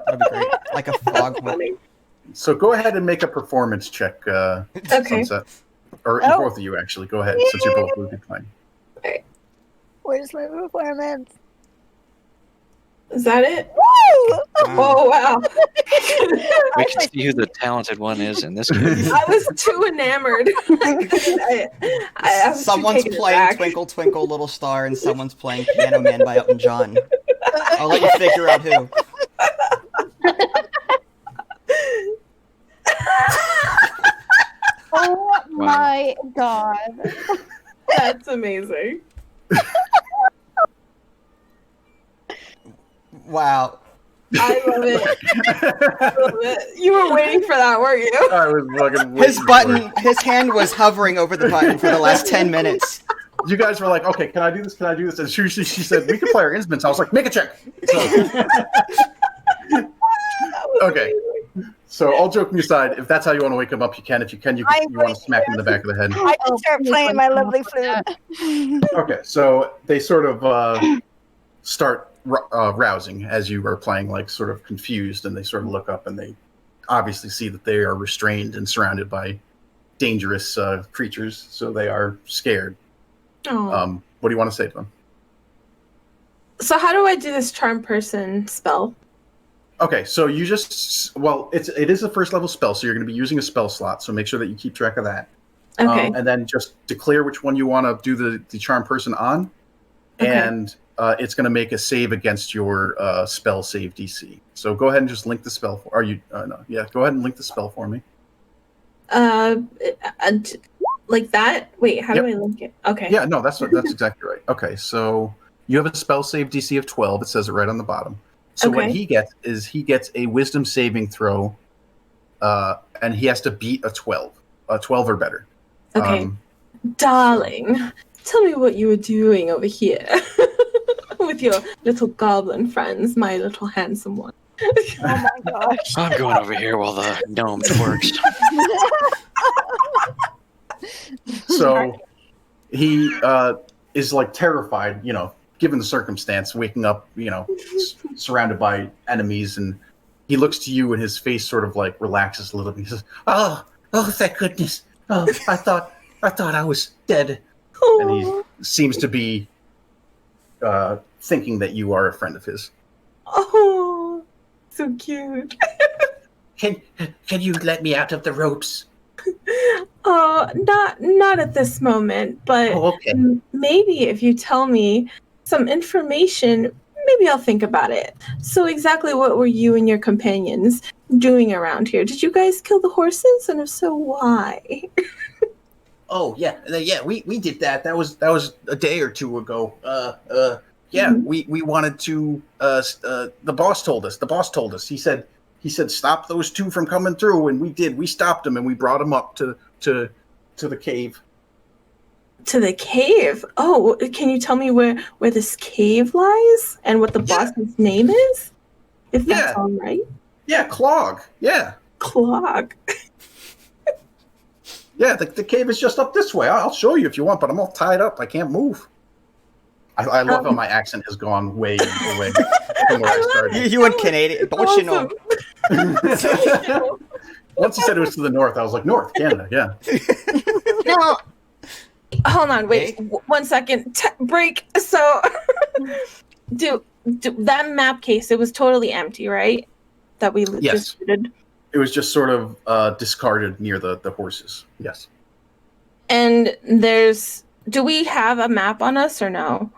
That'd be great. Like a fog horn. So go ahead and make a performance check, Sunset. Or both of you, actually. Go ahead, since you're both moving fine. Where's my performance? Is that it? Woo! Oh, wow. We can see who the talented one is in this case. I was too enamored. I was Someone's too taken playing aback. Twinkle Twinkle Little Star and someone's playing Piano Man by Elton John. I'll let you figure out who. Oh my god. That's amazing. Wow. I love it. I love it. You were waiting for that, weren't you? I was fucking His hand was hovering over the button for the last 10 minutes. You guys were like, okay, can I do this? Can I do this? And she said, we can play our instruments. I was like, make a check. So, okay. So all joking aside, if that's how you want to wake him up, you can. If you can, you want to smack him in the back of the head. I can start playing my lovely flute. Okay, so they sort of start rousing as you are playing, like sort of confused, and they sort of look up and they obviously see that they are restrained and surrounded by dangerous creatures, so they are scared. Oh. What do you want to say to them? So how do I do this charm person spell? Okay, so you just it is a first level spell, so you're going to be using a spell slot. So make sure that you keep track of that. Okay. And then just declare which one you want to do the charm person on, and it's going to make a save against your spell save DC. So go ahead and just link the spell. Go ahead and link the spell for me. Like that? Wait, how do I link it? Okay. Yeah, no, that's exactly right. Okay, so you have a spell save DC of 12. It says it right on the bottom. So what he gets is a wisdom saving throw, and he has to beat a 12 or better. Okay. Darling, tell me what you were doing over here with your little goblin friends, my little handsome one. Oh my gosh. I'm going over here while the gnome works. So he is like terrified, given the circumstance, waking up, surrounded by enemies, and he looks to you and his face sort of like relaxes a little bit. He says, oh, thank goodness. Oh, I thought I was dead. And he seems to be thinking that you are a friend of his. Oh, so cute. Can you let me out of the ropes? Oh, not at this moment, but Oh, okay. maybe if you tell me some information, maybe I'll think about it. So exactly what were you and your companions doing around here? Did you guys kill the horses? And if so, why? Oh yeah, we did that. That was a day or two ago. We wanted to. The boss told us. He said stop those two from coming through, and we did. We stopped them and we brought them up to the cave. To the cave? Oh, can you tell me where this cave lies and what the boss's name is? If that's all right. Yeah, Clog. Yeah. Clog. Yeah, the cave is just up this way. I'll show you if you want, but I'm all tied up. I can't move. I love how my accent has gone way away from where I started. You went Canadian. Don't you know? Once you said it was to the north, I was like, North, Canada, yeah. No. Hold on, wait. 1 second. Break. So, do that map case, it was totally empty, right? That we just did. It was just sort of discarded near the horses. Yes. And do we have a map on us or no?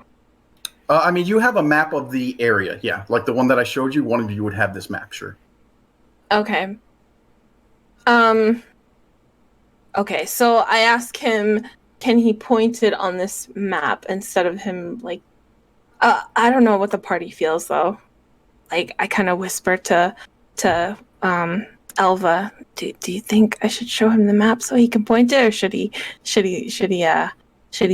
I mean, you have a map of the area, yeah. Like the one that I showed you, one of you would have this map, sure. Okay. Okay, so I asked him, can he point it on this map instead of him, like, I don't know what the party feels, though. Like, I kind of whispered to Elva, do you think I should show him the map so he can point it, or should he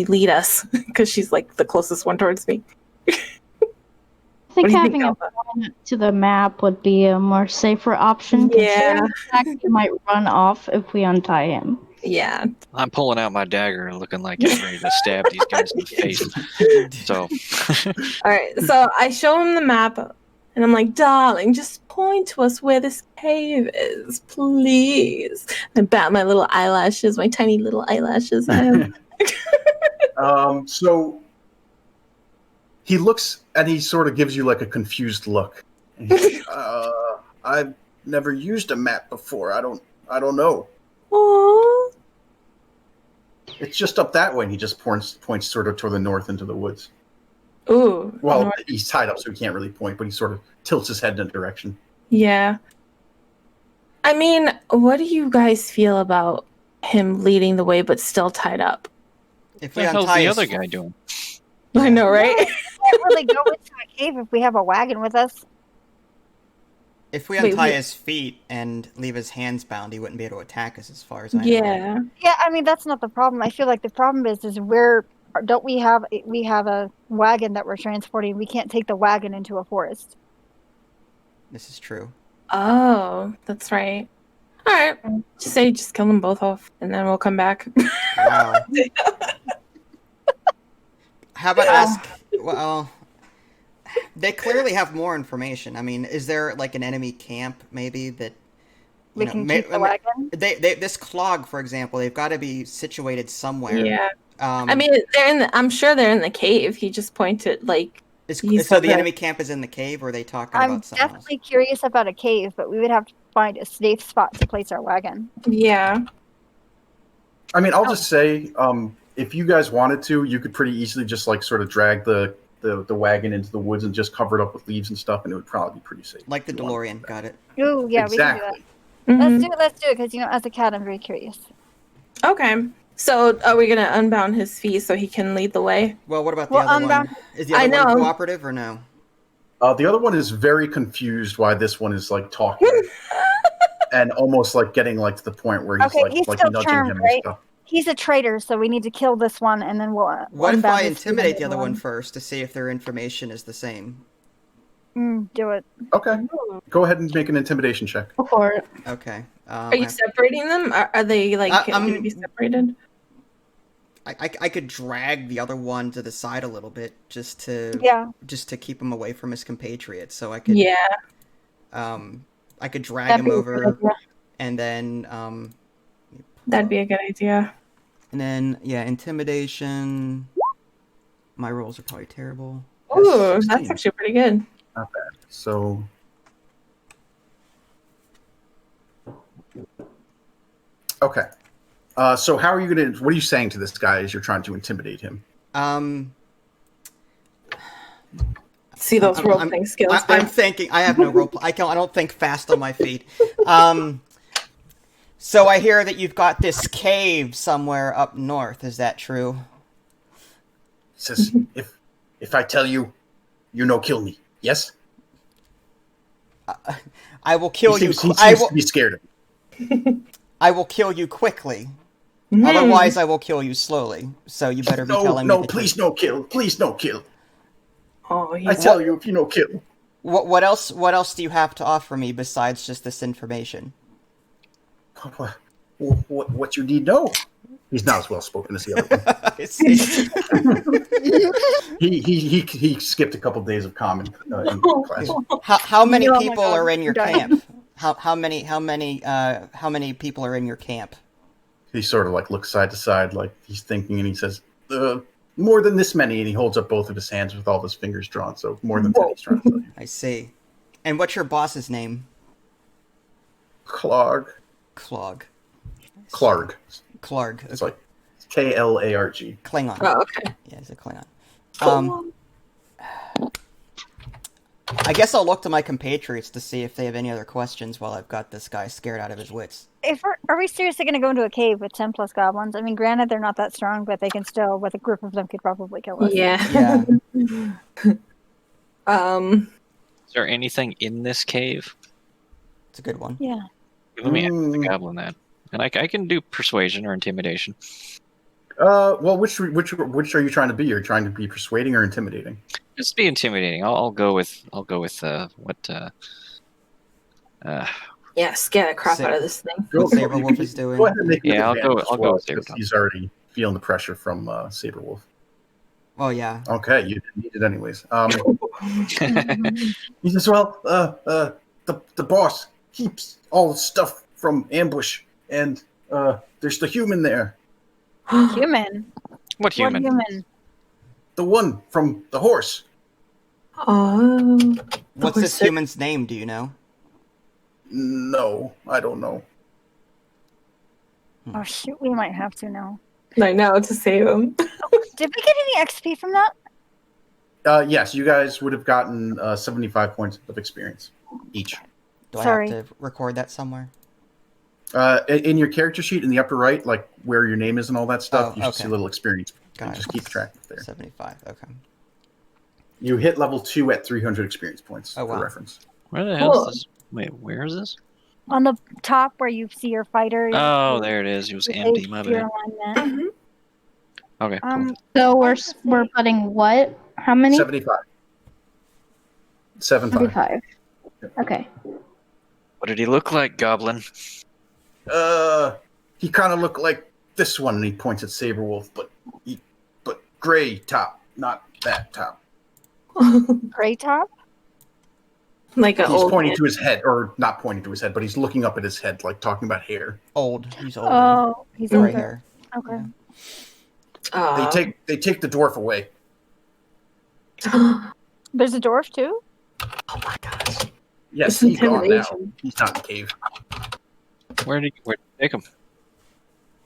lead us? Because she's like the closest one towards me. I think having a point to the map would be a more safer option. Yeah. In fact, he might run off if we untie him. Yeah. I'm pulling out my dagger and looking like I'm ready to stab these guys in the face. So, all right. So I show him the map, and I'm like, darling, just point to us where this cave is, please. And bat my little eyelashes, my tiny little eyelashes. I have. So he looks and he sort of gives you like a confused look. And he's like, I've never used a map before. I don't know. Aww. It's just up that way, and he just points sort of toward the north into the woods. Ooh. Well, he's tied up, so he can't really point, but he sort of tilts his head in a direction. Yeah. I mean, what do you guys feel about him leading the way but still tied up? If what the hell's the other guy doing? I know, right? We can't really go into a cave if we have a wagon with us. If we untie his feet and leave his hands bound, he wouldn't be able to attack us, as far as I know. Yeah. Yeah, I mean that's not the problem. I feel like the problem is we have a wagon that we're transporting. We can't take the wagon into a forest. This is true. Oh, that's right. All right. Just kill them both off, and then we'll come back. Wow. How about ask? Well, they clearly have more information. I mean, is there like an enemy camp maybe that We can keep the wagon? This clog, for example, they've got to be situated somewhere. Yeah. I mean, I'm sure they're in the cave. He just pointed like. So the enemy camp is in the cave, or are they talking about something else? I'm definitely curious about a cave, but we would have to find a safe spot to place our wagon. Yeah. I mean, I'll just say, if you guys wanted to, you could pretty easily just like sort of drag the wagon into the woods and just cover it up with leaves and stuff, and it would probably be pretty safe. Like the DeLorean, got it. Ooh, yeah, Exactly. we can do that. Let's do it, because as a cat, I'm very curious. Okay. So are we gonna unbound his feet so he can lead the way? Well, what about the other one? Is the other one cooperative or no? The other one is very confused why this one is like talking and almost like getting like to the point where he's like nudging charmed, him right? and stuff. He's a traitor, so we need to kill this one, and then we'll. What if I intimidate the other one first to see if their information is the same? Do it. Okay. Go ahead and make an intimidation check. Go for it. Okay. Are you separating them? Are they like going to be separated? I could drag the other one to the side a little bit just to keep him away from his compatriots. So I could I could drag him over, and then that'd be a good idea. And then intimidation. My rolls are probably terrible. Ooh, 16. that's actually pretty good. Not bad. So. Okay. So how are you gonna? What are you saying to this guy as you're trying to intimidate him? See those role playing skills. I'm thinking. I have no role. I don't think fast on my feet. So I hear that you've got this cave somewhere up north. Is that true? He says, "If I tell you, you no kill me. Yes." I will kill you. He seems to be scared of me. I will kill you quickly. Otherwise, I will kill you slowly. So you better be telling me. No, please no kill. Please no kill. Oh, I tell you, if you no kill. What else? What else do you have to offer me besides just this information? What you need to know? He's not as well spoken as the other one. he skipped a couple days of common in class. How many people are in your camp? How many people are in your camp? He sort of like looks side to side, like he's thinking, and he says, "More than this many." And he holds up both of his hands with all of his fingers drawn. So more than 10 he's trying to tell you. I see. And what's your boss's name? Clarg. Clarg. It's like Klarg. Klingon. Oh, okay. Yeah, it's a Klingon. I guess I'll look to my compatriots to see if they have any other questions while I've got this guy scared out of his wits. Are we seriously going to go into a cave with 10 plus goblins? I mean, granted, they're not that strong, but they can still, with a group of them, could probably kill us. Yeah. Is there anything in this cave? It's a good one. Yeah. Let me ask the goblin that. And I can do persuasion or intimidation. Well, which are you trying to be? You're trying to be persuading or intimidating? Just be intimidating. I'll go with what Yeah, scare the crap out of this thing. What Saberwolf is doing. Go ahead and make I'll go with Saberwolf. He's already feeling the pressure from Saberwolf. Oh yeah. Okay, you didn't need it anyways. He says, "Well, the boss keeps all the stuff from ambush, and there's the human there. Human? What human? What human? The one from the horse." What's this human's name? Do you know? No, I don't know. Oh shoot, we might have to know. I know, to save him. Did we get any XP from that? Yes, you guys would have gotten 75 points of experience each. Do I Sorry. have to record that somewhere? In your character sheet in the upper right, like where your name is and all that stuff, Oh, you should see okay. a little experience. Got Just it. keep track of there. 75. Okay. You hit level 2 at 300 experience points Oh, wow. for reference. Where the hell is this? Wait, where is this? On the top where you see your fighter. Oh, there it is. It was empty. My bad. Alignment. Okay, cool. So we're putting what? How many? 75. 75. 75. Okay. What did he look like, Goblin? He kind of looked like this one, and he points at Saberwolf, but gray top, not that top. Gray top? Like an He's old pointing man. to his head, or not pointing to his head, but he's looking up at his head, like talking about hair. Old. He's old. Oh, he's Gray older. hair. Okay. They take the dwarf away. There's a dwarf too? Oh my gosh. Yes, It's he's gone now. intimidation. He's not in the cave. Where'd he take him?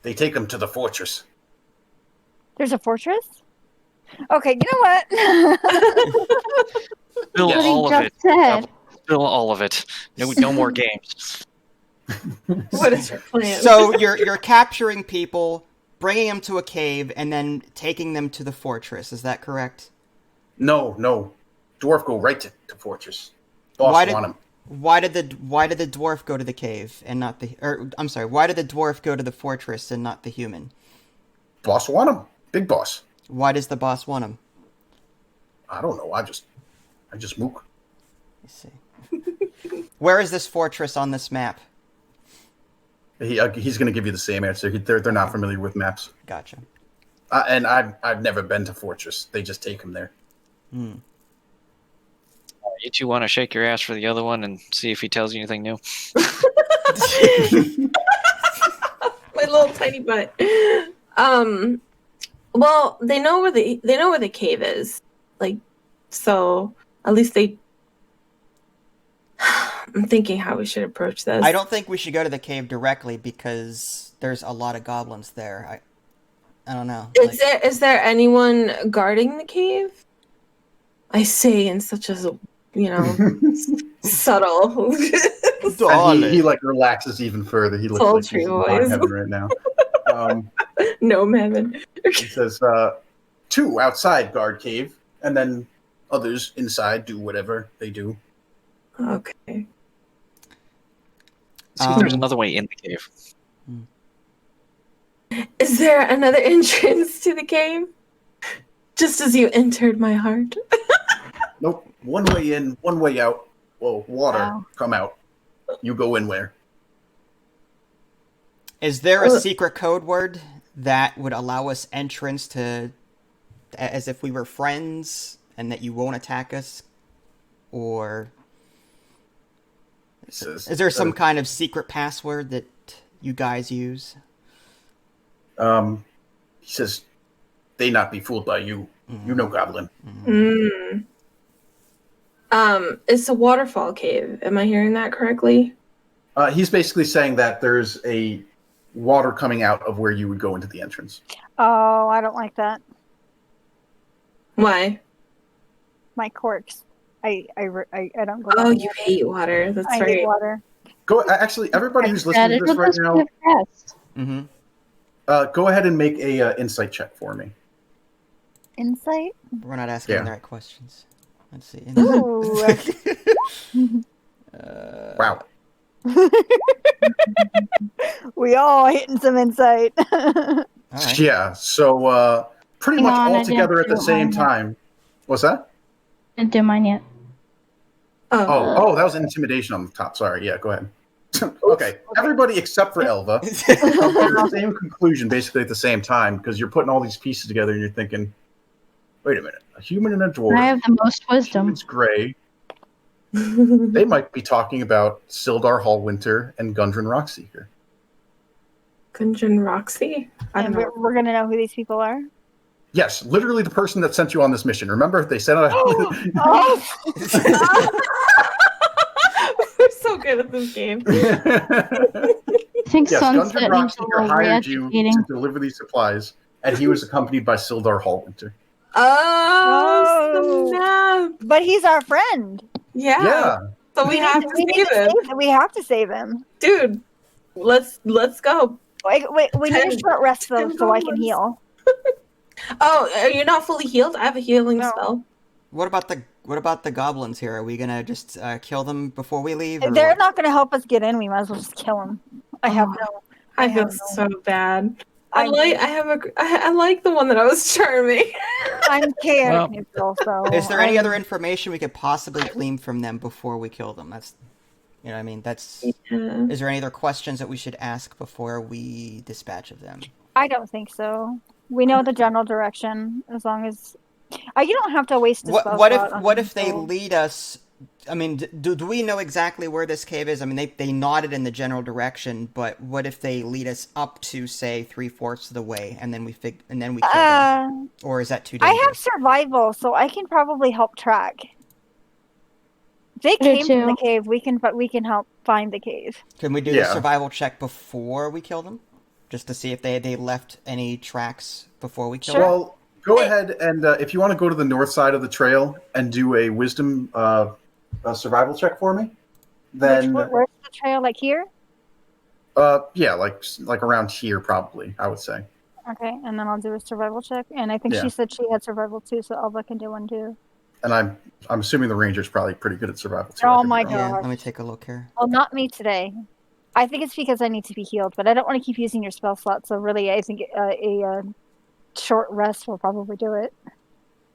They take him to the fortress. There's a fortress? Okay, you know what? Spill Yes. all of Just it. said. Spill all of it. No more games. What is your plan? So you're capturing people, bringing them to a cave, and then taking them to the fortress. Is that correct? No. Dwarf go right to fortress. Boss want him. Why did the dwarf go to the cave and not the? Or I'm sorry. Why did the dwarf go to the fortress and not the human? Boss want him. Big boss. Why does the boss want him? I don't know. I just mook. I see. Where is this fortress on this map? He's going to give you the same answer. They're not familiar with maps. Gotcha. And I've never been to fortress. They just take him there. You two want to shake your ass for the other one and see if he tells you anything new? My little tiny butt. Well, they know where the cave is. Like, So at least they. I'm thinking how we should approach this. I don't think we should go to the cave directly because there's a lot of goblins there. I don't know. Is there anyone guarding the cave? I say in such a subtle. And he like relaxes even further. He looks like Sultry he's in voice. heaven right now. No, Mevin. He says, 2 outside guard cave, and then others inside do whatever they do. Okay. See if there's another way in the cave. Is there another entrance to the cave? Just as you entered my heart. Nope. One way in, one way out. Whoa, water, Wow. come out. You go in where? Is there a secret code word that would allow us entrance to, as if we were friends, and that you won't attack us? Or is there some kind of secret password that you guys use? He says, they not be fooled by you. You know goblin. It's a waterfall cave. Am I hearing that correctly? He's basically saying that there's a water coming out of where you would go into the entrance. Oh, I don't like that. Why? My quirks. I don't go. Oh, by you water. hate water. That's I right. hate water. Go. Actually, everybody who's listening to this right now, go ahead and make a insight check for me. Insight. We're not asking Yeah. the right questions. Let's see. Ooh. Wow. We all hitting some insight. All right. Yeah. So pretty Hang much on, I all together didn't at the do same mine yet. time. What's that? Didn't do mine yet. Oh, that was intimidation on the top. Sorry. Yeah, go ahead. Okay. Everybody except for Elva come to the same conclusion basically at the same time because you're putting all these pieces together and you're thinking, wait a minute, a human and a dwarf. I have the most wisdom. It's gray. They might be talking about Sildar Hallwinter and Gundren Rockseeker. Gungeon Roxy? I don't And know. we're gonna know who these people are. Yes, literally the person that sent you on this mission. Remember, they sent out. Oh, We're so good at this game. I think Yes, Sunset Gundren needs a Rockseeker little hired you re-educating. to deliver these supplies, and he was accompanied by Sildar Hallwinter. Oh, snap. but he's our friend. Yeah. So we have to save him. We have to save him. Dude, let's go. Wait, we need a 10 short rest though, so I can goblins. heal. Oh, are you not fully healed? I have a healing No. spell. What about the goblins here? Are we gonna just kill them before we leave? Or They're what? not gonna help us get in. We might as well just kill them. I have no. I feel have no- so bad. I I like the one that I was charming. I'm chaotic Well, neutral, so. Is there any I'm- other information we could possibly glean from them before we kill them? That's, you know, what I mean, that's. Yeah. Is there any other questions that we should ask before we dispatch of them? I don't think so. We know the general direction as long as. You don't have to waste a spell What slot if on what if they people. lead us? I mean, do we know exactly where this cave is? I mean, they nodded in the general direction, but what if they lead us up to say 3/4 of the way, and then we kill them? Or is that too I dangerous? have survival, so I can probably help track. If they I do came from the too. cave, we can help find the cave. Can we do Yeah. the survival check before we kill them, just to see if they left any tracks before we kill Sure. them? Well, go ahead and if you want to go to the north side of the trail and do a wisdom survival check for me, then Where's the trail? Like here? yeah, like around here probably, I would say. Okay, and then I'll do a survival check. And I think Yeah. she said she had survival too, so Alva can do one too. And I'm assuming the ranger's probably pretty good at survival too. Oh I could be my wrong. Yeah, gosh. let me take a look here. Well, not me today. I think it's because I need to be healed, but I don't want to keep using your spell slot. So really, I think a short rest will probably do it.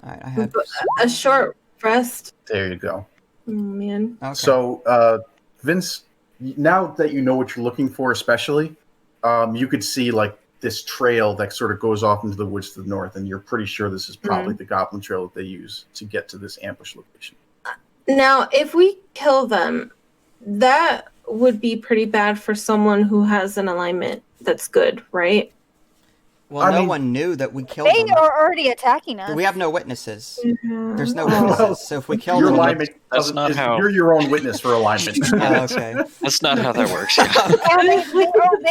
All right, I have A short rest. There you go. Oh, man. Okay. So, Vince, now that you know what you're looking for, especially, you could see like this trail that sort of goes off into the woods to the north, and you're pretty sure this is probably the goblin trail that they use to get to this ambush location. Now, if we kill them, that would be pretty bad for someone who has an alignment that's good, right? Well, no one knew that we killed They them. are already attacking us. We have no witnesses. Yeah. There's no Oh. witnesses. So if we kill Your them, alignment that's not how. You're your own witness for alignment. oh, okay. That's not how that works. And they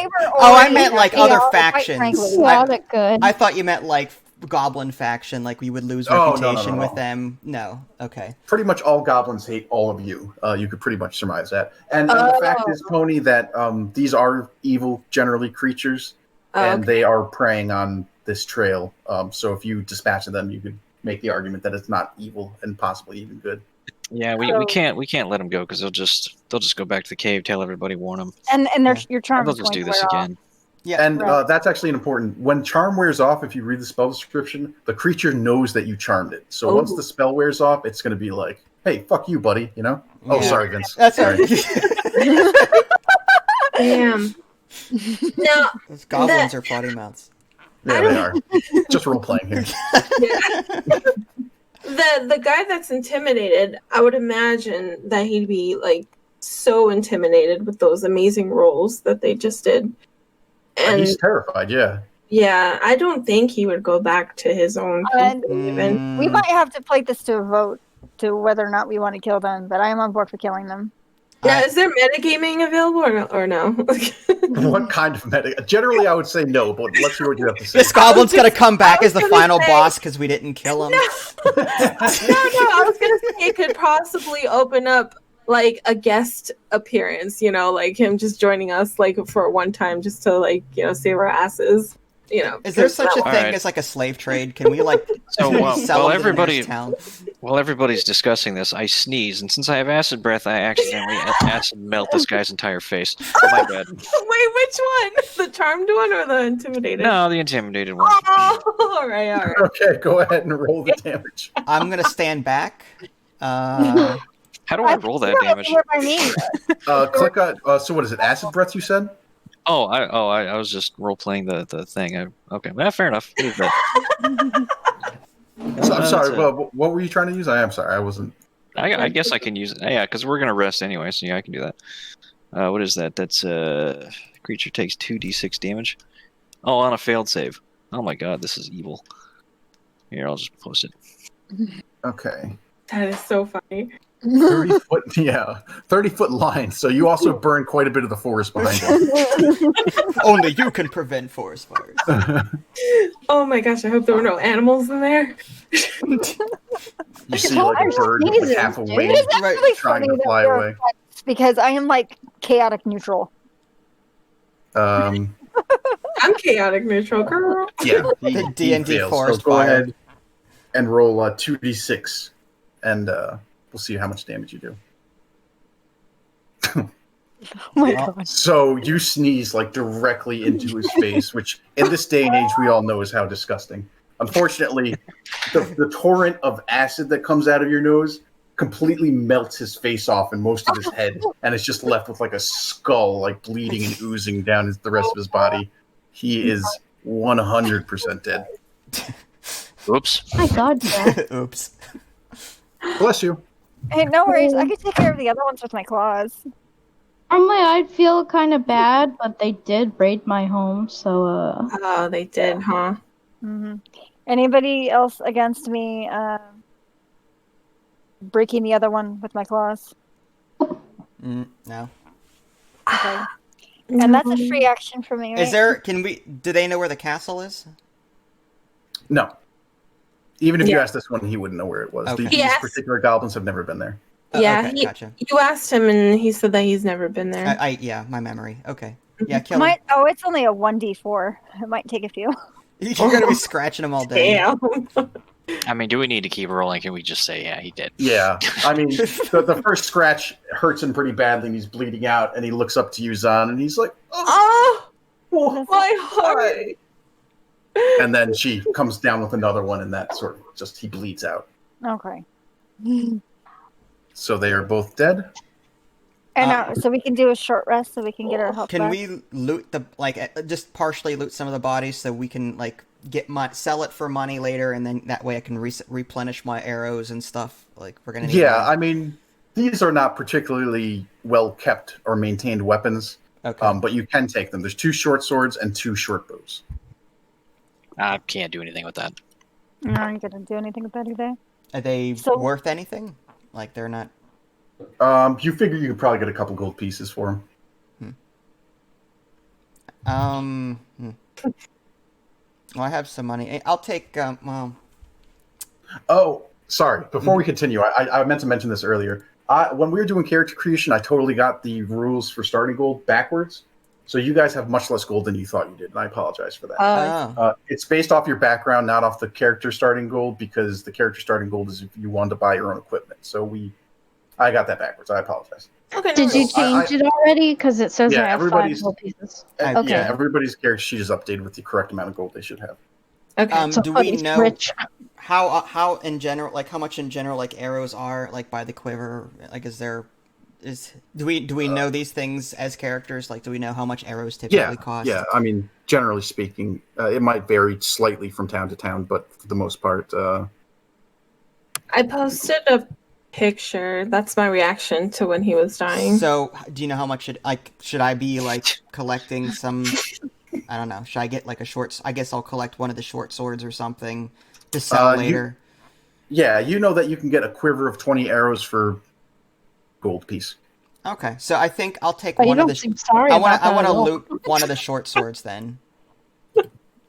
were Oh, I already meant like attacking other us, quite factions. frankly. Chaotic good. I thought you meant like goblin faction, like we would lose Oh, no, reputation no. with them. No, okay. Pretty much all goblins hate all of you. You could pretty much surmise that. And the fact is, Tony, that these are evil, generally creatures, and they are preying on this trail. So if you dispatch them, you could make the argument that it's not evil and possibly even good. Yeah, we can't let them go because they'll just go back to the cave, tell everybody, warn them. And your charm They'll is just going do to this wear off. again. Yeah, And Right. that's actually an important. When charm wears off, if you read the spell description, the creature knows that you charmed it. So once the spell wears off, it's going to be like, "Hey, fuck you, buddy," you know? Oh, Yeah. sorry, Vince. That's Sorry. Damn. Now, Those goblins are potty mouths. Yeah, they are. Just role playing here. the guy that's intimidated, I would imagine that he'd be like so intimidated with those amazing rolls that they just did. And He's terrified. Yeah. yeah, I don't think he would go back to his own And people even. we might have to play this to a vote to whether or not we want to kill them, but I am on board for killing them. Now, is there metagaming available or no? What kind of meta? Generally, I would say no, but let's hear what you have to say. This goblin's gonna come back I as was the gonna final say- boss because we didn't kill him. No, I was gonna say it could possibly open up like a guest appearance, like him just joining us like for one time just to save our asses. Is there such a thing Alright. as like a slave trade? Can we like So sell while them to the everybody nearest town? while everybody's discussing this, I sneeze, and since I have acid breath, I accidentally acid melt this guy's entire face. My bad. Wait, which one? The charmed one or the intimidated? No, the intimidated one. Oh, all right. Okay, go ahead and roll the damage. I'm gonna stand back. How do I roll that damage? What I mean. Click on. So what is it? Acid breath? You said. I was just role playing the thing. Okay, well, fair enough. Leave that. So, I'm sorry. That's What were you trying to use? I am sorry. I wasn't. I guess I can use it. Yeah, because we're gonna rest anyway, so yeah, I can do that. What is that? That's creature takes 2d6 damage. Oh, on a failed save. Oh my god, this is evil. Here, I'll just post it. Okay. That is so funny. 30 foot. Yeah, 30-foot line. So you also burn quite a bit of the forest behind you. Only you can prevent forest fires. Oh my gosh, I hope there were no animals in there. You see like a bird with like half a wing It is actually trying funny to that fly we're away. friends because I am like chaotic neutral. Um, I'm chaotic neutral, girl. yeah, The D&D fails. forest So go fire. ahead and roll 2d6, and we'll see how much damage you do. Oh my Well, god. So you sneeze like directly into his face, which in this day and age we all know is how disgusting. Unfortunately, the torrent of acid that comes out of your nose completely melts his face off and most of his head, and it's just left with like a skull, like bleeding and oozing down the rest of his body. He is 100% dead. Oops. Oh my god, yeah. Oops. Bless you. Hey, no worries. I could take care of the other ones with my claws. Normally I'd feel kind of bad, but they did raid my home, so Oh, they did, huh? Hmm. Anybody else against me breaking the other one with my claws? No. Okay. And that's a free action for me, right? Is there? Do they know where the castle is? No. Even if you Yeah. asked this one, he wouldn't know where it was. Okay. These Yes. particular goblins have never been there. Yeah, Okay, gotcha. You asked him, and he said that he's never been there. Yeah, my memory. Okay. Yeah, kill him. It's only a 1d4. It might take a few. You're gonna be scratching him all day. Damn. I mean, do we need to keep rolling? Can we just say, yeah, he did? Yeah, I mean, the first scratch hurts him pretty badly, and he's bleeding out, and he looks up to you, Zahn, and he's like, Oh, my heart. and then she comes down with another one, and that sort of he bleeds out. Okay. So they are both dead. And so we can do a short rest so we can get our health Can back. we loot just partially loot some of the bodies so we can sell it for money later, and then that way I can replenish my arrows and stuff. Like we're gonna need Yeah, money. I mean, these are not particularly well kept or maintained weapons. Okay. But you can take them. There's 2 short swords and 2 short bows. I can't do anything with that. I'm not gonna do anything with that either. Are they So- worth anything? Like they're not. You figure you could probably get a couple gold pieces for them. Well, I have some money. I'll take. Well, Oh, sorry. Before we continue, I meant to mention this earlier. When we were doing character creation, I totally got the rules for starting gold backwards. So you guys have much less gold than you thought you did, and I apologize for that. oh, It's based off your background, not off the character starting gold, because the character starting gold is if you wanted to buy your own equipment. So I got that backwards. I apologize. Okay. Did you change it already? Because it says Yeah, I have 5 everybody's- gold pieces. And, Okay. Yeah, everybody's character sheet is updated with the correct amount of gold they should have. Okay. So do we it's know rich. how in general, like how much in general, like arrows are like by the quiver? Like, do we know these things as characters? Like, do we know how much arrows typically cost? Yeah. I mean, generally speaking, it might vary slightly from town to town, but for the most part, I posted a picture. That's my reaction to when he was dying. So, do you know how much should I be like collecting some? I don't know. Should I get like a short? I guess I'll collect one of the short swords or something to sell later. yeah, you know that you can get a quiver of 20 arrows for gold piece. Okay, so I think I'll take But you one of don't the. seem sorry I about that want at to all. loot one of the short swords then.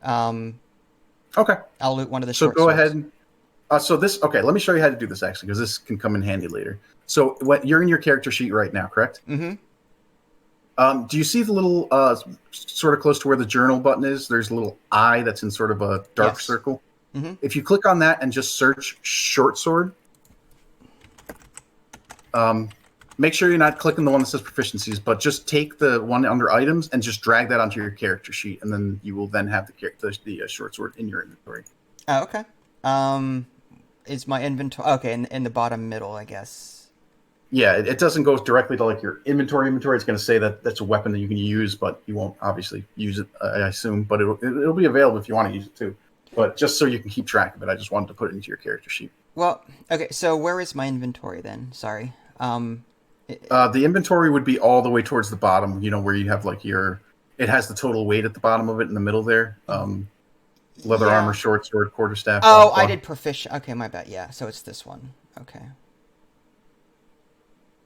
Okay, I'll loot one of the so short go swords. ahead. Let me show you how to do this actually, because this can come in handy later. So you're in your character sheet right now, correct? Mm-hmm. Do you see the little, sort of close to where the journal button is? There's a little eye that's in sort of a dark Yes. circle. Mhm. If you click on that and just search short sword, make sure you're not clicking the one that says proficiencies, but just take the one under items and just drag that onto your character sheet, and then you will then have the short sword in your inventory. Oh, okay. Is my inventory okay in the bottom middle? I guess. Yeah, it doesn't go directly to like your inventory. It's going to say that that's a weapon that you can use, but you won't obviously use it, I assume. But it'll be available if you want to use it too. But just so you can keep track of it, I just wanted to put it into your character sheet. Well, okay. So where is my inventory then? Sorry. The inventory would be all the way towards the bottom. You know, where you have like it has the total weight at the bottom of it in the middle there. Leather Yeah. armor, short sword, quarterstaff. Oh, blah, blah. I did proficient. Okay, my bad. Yeah, so it's this one. Okay.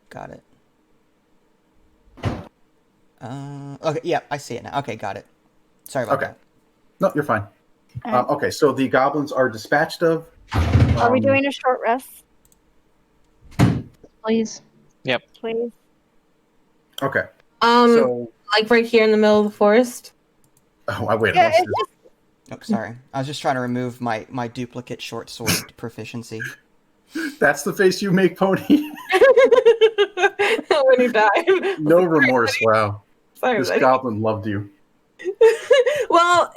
Got it. Okay, yeah, I see it now. Okay, got it. Sorry about Okay. that. No, you're fine. Alright. Okay, so the goblins are dispatched of. Are we doing a short rest, Please. please? Okay, Um, so like right here in the middle of the forest. wait. Yeah, let's it's do- just Oh, sorry. I was just trying to remove my duplicate short sword proficiency. That's the face you make, Pony. When he died. No remorse. Wow, Sorry, this buddy. goblin loved you. Well,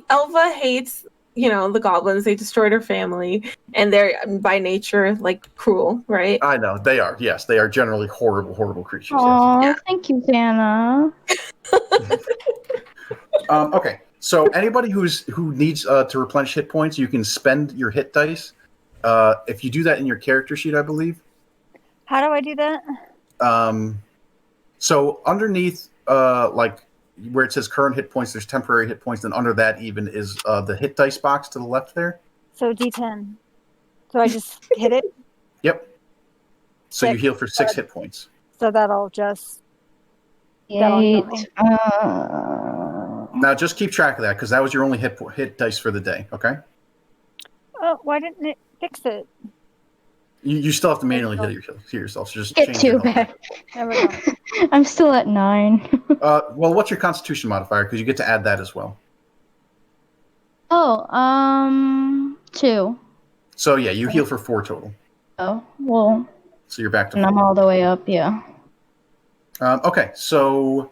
Elva hates, the goblins. They destroyed her family, and they're by nature like cruel, right? I know they are. Yes, they are generally horrible, horrible creatures. Yes. Aw, Yeah. thank you, Vanna. Okay, so anybody who needs to replenish hit points, you can spend your hit dice. If you do that in your character sheet, I believe. how do I do that? So underneath, like where it says current hit points, there's temporary hit points, and under that even is the hit dice box to the left there. So D10. So I just hit it. Yep. So you Six. heal for 6 hit points. So that'll just That'll heal me. 8. Now just keep track of that because that was your only hit dice for the day. Okay. Oh, why didn't it fix it? You still have to manually heal yourself. So just Get change 2 your health. back. Never mind. I'm still at 9. Well, what's your Constitution modifier? Because you get to add that as well. Oh, 2. So yeah, you heal for 4 total. Oh, well, So you're back to and I'm 4. all the way up, yeah. Okay, so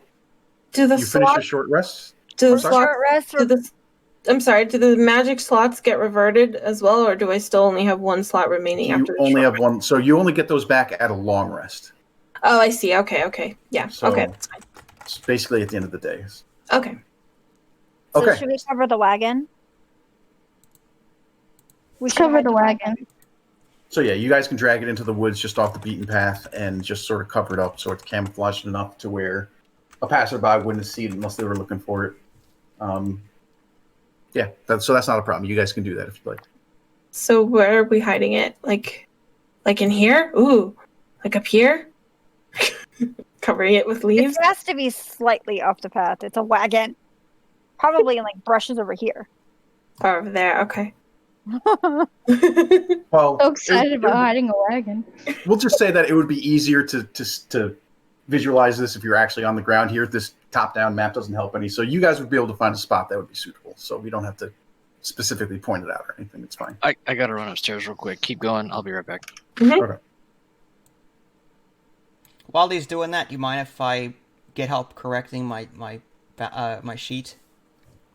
Do the you finish your slots? short rest. Do the sorry? slots? Short rest or Do the I'm sorry. Do the magic slots get reverted as well, or do I still only have 1 slot remaining You after the only short have 1, so you only get those back at a long rest. Oh, I see. Okay. Yeah. So- Okay. That's fine. It's basically at the end of the day. Okay. So Okay. should we cover the wagon? We should Cover hide the wagon. So yeah, you guys can drag it into the woods just off the beaten path and just sort of cover it up so it's camouflaged enough to where a passerby wouldn't see it unless they were looking for it. Yeah, so that's not a problem. You guys can do that if you like. So where are we hiding it? Like in here? Ooh, like up here? Covering it with It leaves? has to be slightly off the path. It's a wagon. Probably in like brushes over here. Oh, over there. Okay. Well, So excited about hiding a wagon. we'll just say that it would be easier to visualize this if you're actually on the ground here. This top-down map doesn't help any, so you guys would be able to find a spot that would be suitable. So we don't have to specifically point it out or anything. It's fine. I gotta run upstairs real quick. Keep going. I'll be right back. Okay. While he's doing that, do you mind if I get help correcting my sheet?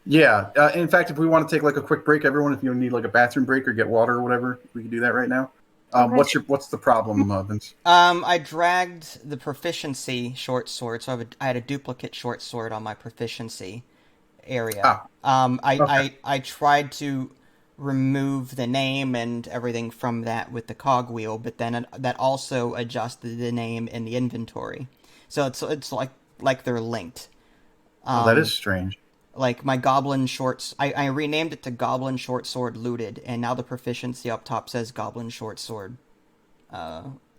Yeah. In fact, if we want to take like a quick break, everyone, if you need like a bathroom break or get water or whatever, we can do that right now. Okay. What's the problem, Vince? I dragged the proficiency short sword, so I had a duplicate short sword on my proficiency area. Okay. I tried to remove the name and everything from that with the cogwheel, but then that also adjusted the name in the inventory. So it's like they're linked. That is strange. Like my goblin shorts, I renamed it to Goblin Short Sword Looted, and now the proficiency up top says Goblin Short Sword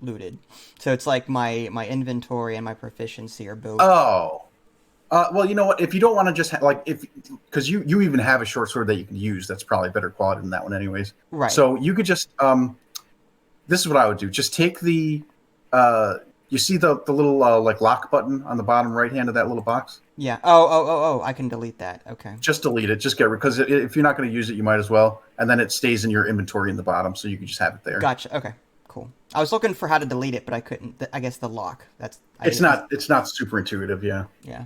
Looted. So it's like my inventory and my proficiency are both. Oh. Well, you know what? If you don't want to just because you even have a short sword that you can use, that's probably better quality than that one, anyways. Right. So you could just this is what I would do. Just take the you see the little like lock button on the bottom right hand of that little box. Yeah. Oh! I can delete that. Okay. Just delete it. Just get rid, because if you're not going to use it, you might as well. And then it stays in your inventory in the bottom, so you can just have it there. Gotcha. Okay. Cool. I was looking for how to delete it, but I couldn't. I guess the lock. It's not super intuitive. Yeah. Yeah.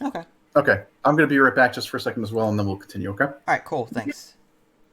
Okay. Okay. I'm going to be right back just for a second as well, and then we'll continue. Okay. All right. Cool. Thanks.